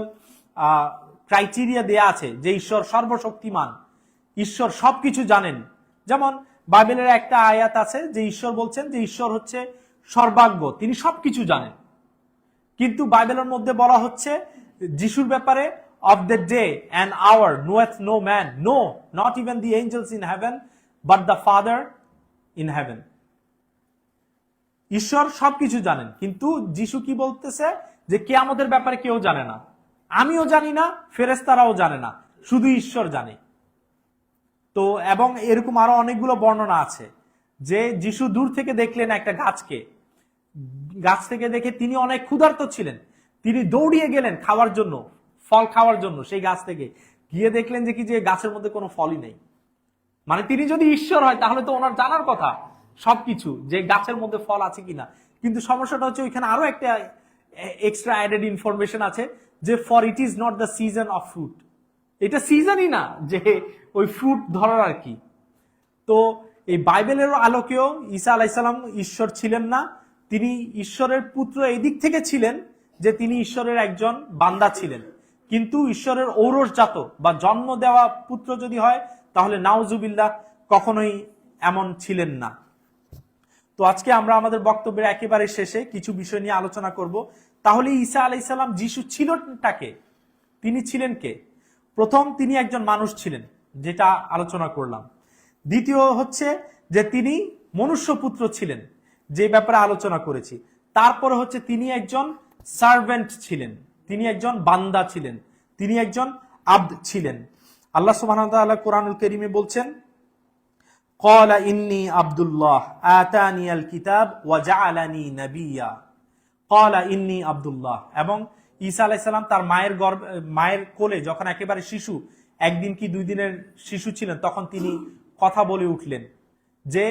ক্রাইটেরিয়া দেয়া আছে যে ঈশ্বর সর্বশক্তিমান, ঈশ্বর সবকিছু জানেন। যেমন বাইবেলের একটা আয়াত আছে যে ঈশ্বর বলছেন যে ঈশ্বর হচ্ছে সর্বাজ্ঞ, তিনি সবকিছু জানেন। কিন্তু বাইবেলের মধ্যে বলা হচ্ছে যিশুর ব্যাপারে, of the day and hour knoweth no man, no, not even the angels in heaven, but the Father in heaven. ঈশ্বর সবকিছু জানেন, কিন্তু যিশু কি বলতেছে যে কিয়ামতের ব্যাপারে কেউ জানে না, আমিও জানি না, ফেরেশতারাও জানে না, শুধু ঈশ্বর জানে। তো এবং এরকম আরো অনেকগুলো বর্ণনা আছে যে যিশু দূর থেকে দেখলেন একটা গাছকে, গাছ থেকে দেখে তিনি অনেক ক্ষুধার্ত ছিলেন, তিনি দৌড়িয়ে গেলেন খাওয়ার জন্য, ফল খাওয়ার জন্য। সেই গাছ থেকে গিয়ে দেখলেন যে কি যে গাছের মধ্যে কোনো ফলই নেই। মানে তিনি যদি ঈশ্বর হয় তাহলে তো ওনার জানার কথা সবকিছু, যে গাছের মধ্যে ফল আছে কিনা। কিন্তু সমস্যাটা হচ্ছে ওইখানে আরো একটা এক্সট্রা অ্যাডেড ইনফরমেশন আছে যে for it is not the season of fruit, এটা সিজনই না যে ওই ফ্রুট ধরার আর কি। তো এই বাইবেলের আলোকেও ঈসা আলাইসাল্লাম ঈশ্বর ছিলেন না, তিনি ঈশ্বরের পুত্র এই দিক থেকে ছিলেন যে তিনি ঈশ্বরের একজন বান্দা ছিলেন, কিন্তু ঈশ্বরের ঔরসজাত বা জন্ম দেওয়া পুত্র যদি হয় তাহলে নাউজুবিল্লাহ কখনোই এমন ছিলেন না। তো আজকে আমরা আমাদের বক্তব্যের একেবারে শেষে কিছু বিষয় নিয়ে আলোচনা করব। তাহলে ঈসা আলাইসাল্লাম যিশু ছিলেনটাকে, তিনি ছিলেন কে? প্রথম, তিনি একজন মানুষ ছিলেন, যেটা আলোচনা করলাম। দ্বিতীয় হচ্ছে যে তিনি মনুষ্যপুত্র ছিলেন, যে ব্যাপারে আলোচনা করেছি। তারপরে হচ্ছে তিনি একজন সার্ভেন্ট ছিলেন, তিনি একজন বান্দা ছিলেন, তিনি একজন আব্দ ছিলেন। আল্লাহ সুবহানাহু ওয়া তাআলা কোরআনুল কারীমে বলছেন, ক্বালা ইন্নী আব্দুল্লাহ আতানিয়াল কিতাব ওয়া জাআলানি নাবিয়্যা। ক্বালা ইন্নী আব্দুল্লাহ। এবং ঈসা আলাইহিস সালাম তার মায়ের কোলে যখন একেবারে শিশু, একদিন কি 2 দিনের শিশু ছিলেন, তখন তিনি কথা বলে উঠলেন যে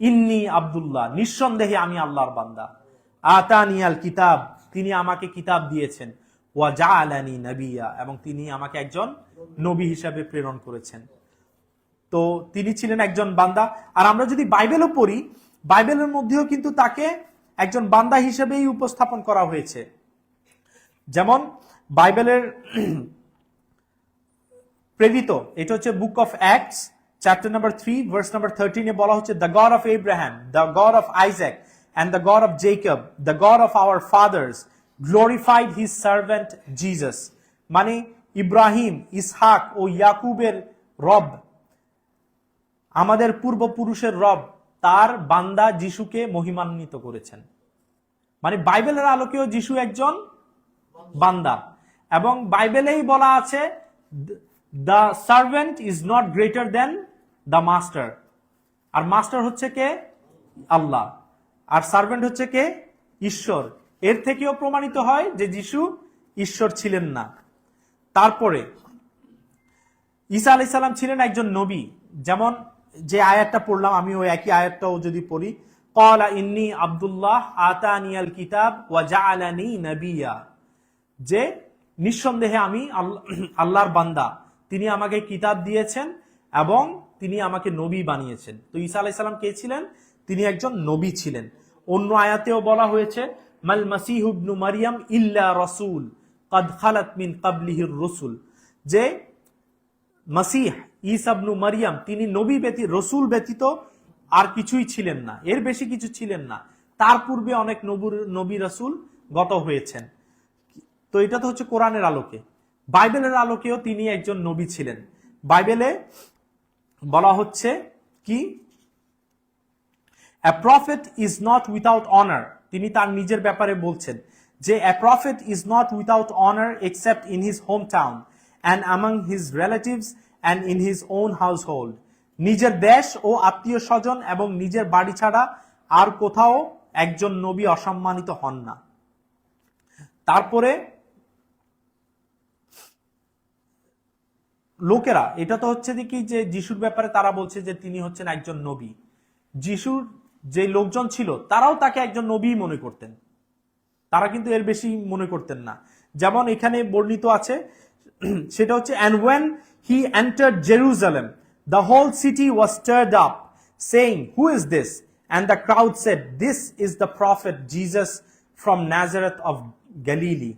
ইন্নী আব্দুল্লাহ, নিঃসন্দেহে আমি আল্লাহর বান্দা। আতানিয়াল কিতাব, তিনি আমাকে কিতাব দিয়েছেন। ওয়া জাআলানি নাবিয়্যা, এবং তিনি আমাকে একজন নবী হিসাবে প্রেরণ করেছেন। তো তিনি ছিলেন একজন বান্দা। আর আমরা যদি বাইবেলও পড়ি, বাইবেলের মধ্যেও কিন্তু তাকে একজন বান্দা হিসেবেই উপস্থাপন করা হয়েছে। যেমন বাইবেলের প্রেরিত, এটা হচ্ছে book of acts chapter number 3 verse number 13 এ বলা হচ্ছে, the god of Abraham, the god of Isaac and the God of Jacob, the God of our fathers, glorified his servant Jesus. মানে ইব্রাহিম, ইসহাক ও ইয়াকুবের রব, আমাদের পূর্বপুরুষের রব, তার বান্দা যিশুকে মহিমান্বিত করেছেন। মানে বাইবেলের আলোকেও যিশু একজন বান্দা। এবং বাইবেলেই বলা আছে, the servant is not greater than the master. আর মাস্টার হচ্ছে কে? আল্লাহ। আর সার্ভেন্ট হচ্ছে কে? ঈশ্বর। এর থেকেও প্রমাণিত হয় যে যিশু ঈশ্বর ছিলেন না। তারপরে ঈসা আলাইহিস সালাম ছিলেন একজন নবী। যেমন যে আয়াতটা পড়লাম, আমি ওই একই আয়াতটাও যদি পড়ি, ক্বালা ইন্নী আব্দুল্লাহ আতানিয়াল কিতাব ওয়া জাআলানি নাবিয়্যা, যে নিঃসন্দেহে আমি আল্লাহর বান্দা, তিনি আমাকে কিতাব দিয়েছেন এবং তিনি আমাকে নবী বানিয়েছেন। তো ঈসা আলাইহিস সালাম কে ছিলেন? তিনি একজন নবী ছিলেন। অন্য আয়াতেও বলা হয়েছে, মাল মাসিহু ইবনু মারইয়াম ইল্লা রাসূল ক্বাদ খালাত মিন ক্বাবলিহির রাসূল, যে মাসিহ ঈসা ইবনু মারইয়াম তিনি নবী ব্যতীত, রাসূল ব্যতীত আর কিছুই ছিলেন না, এর বেশি কিছু ছিলেন না। তার পূর্বে অনেক নবী রাসূল গত হয়েছেন। তো এটা তো হচ্ছে কোরআনের আলোকে। বাইবেলের আলোকেও তিনি একজন নবী ছিলেন। বাইবেলে বলা হচ্ছে কি, A prophet is not without honor, তিনি তার নিজের ব্যাপারে বলছেন যে a prophet is not without honor except in his hometown and among his relatives and in his own household. নিজের দেশ ও আত্মীয় স্বজন এবং নিজের বাড়ি ছাড়া আর কোথাও একজন নবী অসম্মানিত হন না। তারপরে লোকেরা, এটা তো হচ্ছে কি যে যিশুর ব্যাপারে তারা বলছে যে তিনি হচ্ছেন একজন নবী। যিশুর যে লোকজন ছিল তারাও তাকে একজন নবী মনে করতেন, তারা কিন্তু এর বেশি মনে করতেন না। যেমন এখানে বর্ণিত আছে, সেটা হচ্ছে, and when he entered Jerusalem the whole city was stirred up saying, who is this? And the crowd said, this is the prophet Jesus from Nazareth of Galilee.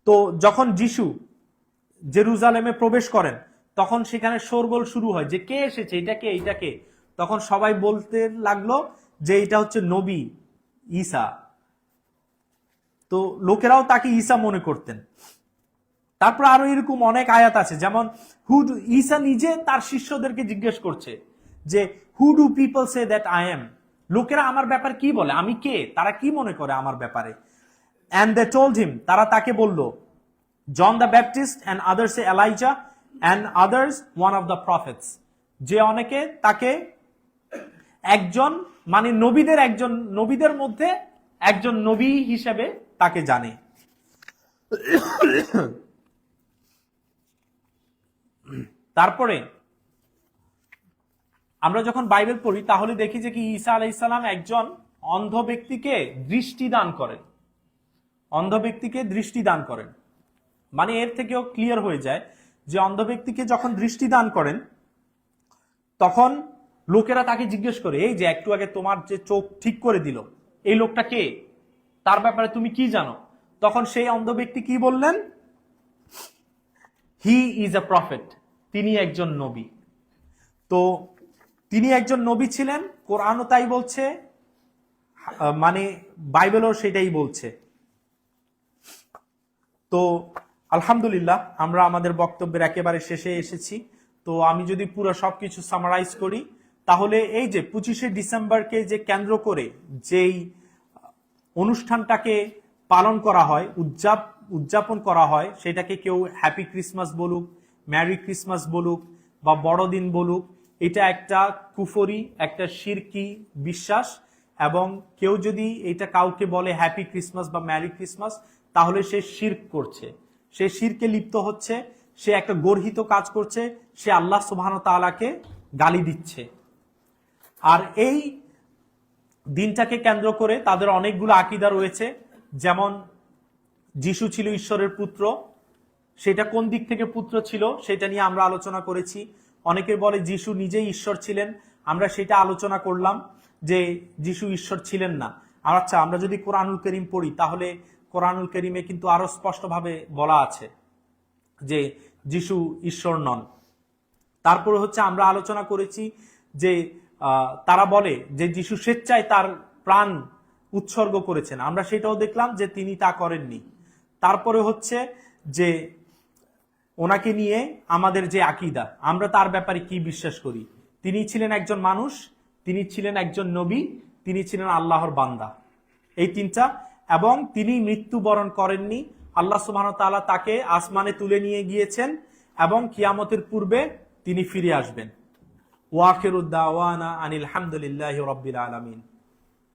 তো যখন যিশু জেরুজালেমে প্রবেশ করেন তখন সেখানে শোরগোল শুরু হয় যে কে এসেছে, এটা কে। তখন সবাই বলতে লাগলো যে এটা হচ্ছে নবী ঈসা। তো লোকেরাও তাকে ঈসা মনে করতেন। তারপর আরো এরকম অনেক আয়াত আছে, যেমন ঈসা নিজে তার শিষ্যদেরকে জিজ্ঞেস করছে যে who do people say that I am, লোকেরা আমার ব্যাপারে কি বলে, আমি কে, তারা কি মনে করে আমার ব্যাপারে। এন্ড দে টোল্ড হিম, তারা তাকে বলল, John the Baptist and others a Elijah and others one of the prophets, যে অনেকে তাকে একজন মানে নবীদের মধ্যে একজন নবী হিসেবে তাকে জানে। তারপরে আমরা যখন বাইবেল পড়ি তাহলে দেখি যে কি ঈসা আলাইহিস সালাম একজন অন্ধ ব্যক্তিকে দৃষ্টি দান করেন, অন্ধ ব্যক্তিকে দৃষ্টি দান করেন। মানে এর থেকেও ক্লিয়ার হয়ে যায় যে অন্ধ ব্যক্তিকে যখন দৃষ্টি দান করেন তখন লোকেরা তাকে জিজ্ঞেস করে, এই যে একটু আগে তোমার যে চোখ ঠিক করে দিল এই লোকটা কে, তার ব্যাপারে তুমি কি জানো? তখন সেই অন্ধ ব্যক্তি কি বললেন? হি ইজ এ প্রফেট, তিনি একজন নবী। তো তিনি একজন নবী ছিলেন, কোরআনও তাই বলছে, মানে বাইবেলও সেটাই বলছে। তো আলহামদুলিল্লাহ আমরা আমাদের বক্তব্যের একেবারে শেষে এসেছি। তো আমি যদি পুরো সবকিছু সামারাইজ করি তাহলে এই যে 25শে ডিসেম্বরকে যে কেন্দ্র করে যেই অনুষ্ঠানটাকে পালন করা হয়, উদযাপন করা হয়, সেটাকে কেউ হ্যাপি ক্রিসমাস বলুক, ম্যারি ক্রিসমাস বলুক বা বড়দিন বলুক, এটা একটা কুফরি, একটা শিরকি বিশ্বাস। এবং কেউ যদি এটা কাউকে বলে হ্যাপি ক্রিসমাস বা ম্যারি ক্রিসমাস তাহলে সে শিরক করছে, সে শিরকে লিপ্ত হচ্ছে, সে একটা গর্হিত কাজ করছে, সে আল্লাহ সুবহানাহু ওয়া তাআলাকে গালি দিচ্ছে। আর এই দিনটাকে কেন্দ্র করে তাদের অনেকগুলো আকীদা রয়েছে, যেমন যিশু ছিল ঈশ্বরের পুত্র, সেটা কোন দিক থেকে পুত্র ছিল সেটা নিয়ে আমরা আলোচনা করেছি। অনেকে বলে যিশু নিজেই ঈশ্বর ছিলেন, আমরা সেটা আলোচনা করলাম যে যিশু ঈশ্বর ছিলেন না। আচ্ছা, আমরা যদি কোরআনুল কারীম পড়ি তাহলে কোরআনুল কারীমে কিন্তু আরো স্পষ্টভাবে বলা আছে যে যিশু ঈশ্বর নন। তারপরে হচ্ছে আমরা আলোচনা করেছি যে তারা বলে যে যিশু স্বেচ্ছায় তার প্রাণ উৎসর্গ করেছেন, আমরা সেটাও দেখলাম যে তিনি তা করেননি। তারপরে হচ্ছে যে ওনাকে নিয়ে আমাদের যে আকীদা, আমরা তার ব্যাপারে কি বিশ্বাস করি, তিনি ছিলেন একজন মানুষ, তিনি ছিলেন একজন নবী, তিনি ছিলেন আল্লাহর বান্দা, এই তিনটা। এবং তিনি মৃত্যুবরণ করেননি, আল্লাহ সুবহানাহু ওয়া তাআলা তাকে আসমানে তুলে নিয়ে গিয়েছেন এবং কিয়ামতের পূর্বে তিনি ফিরে আসবেন। ওয়া আখিরুদ দাওয়ানা আনিল হামদুলিল্লাহি রাব্বিল আলামিন।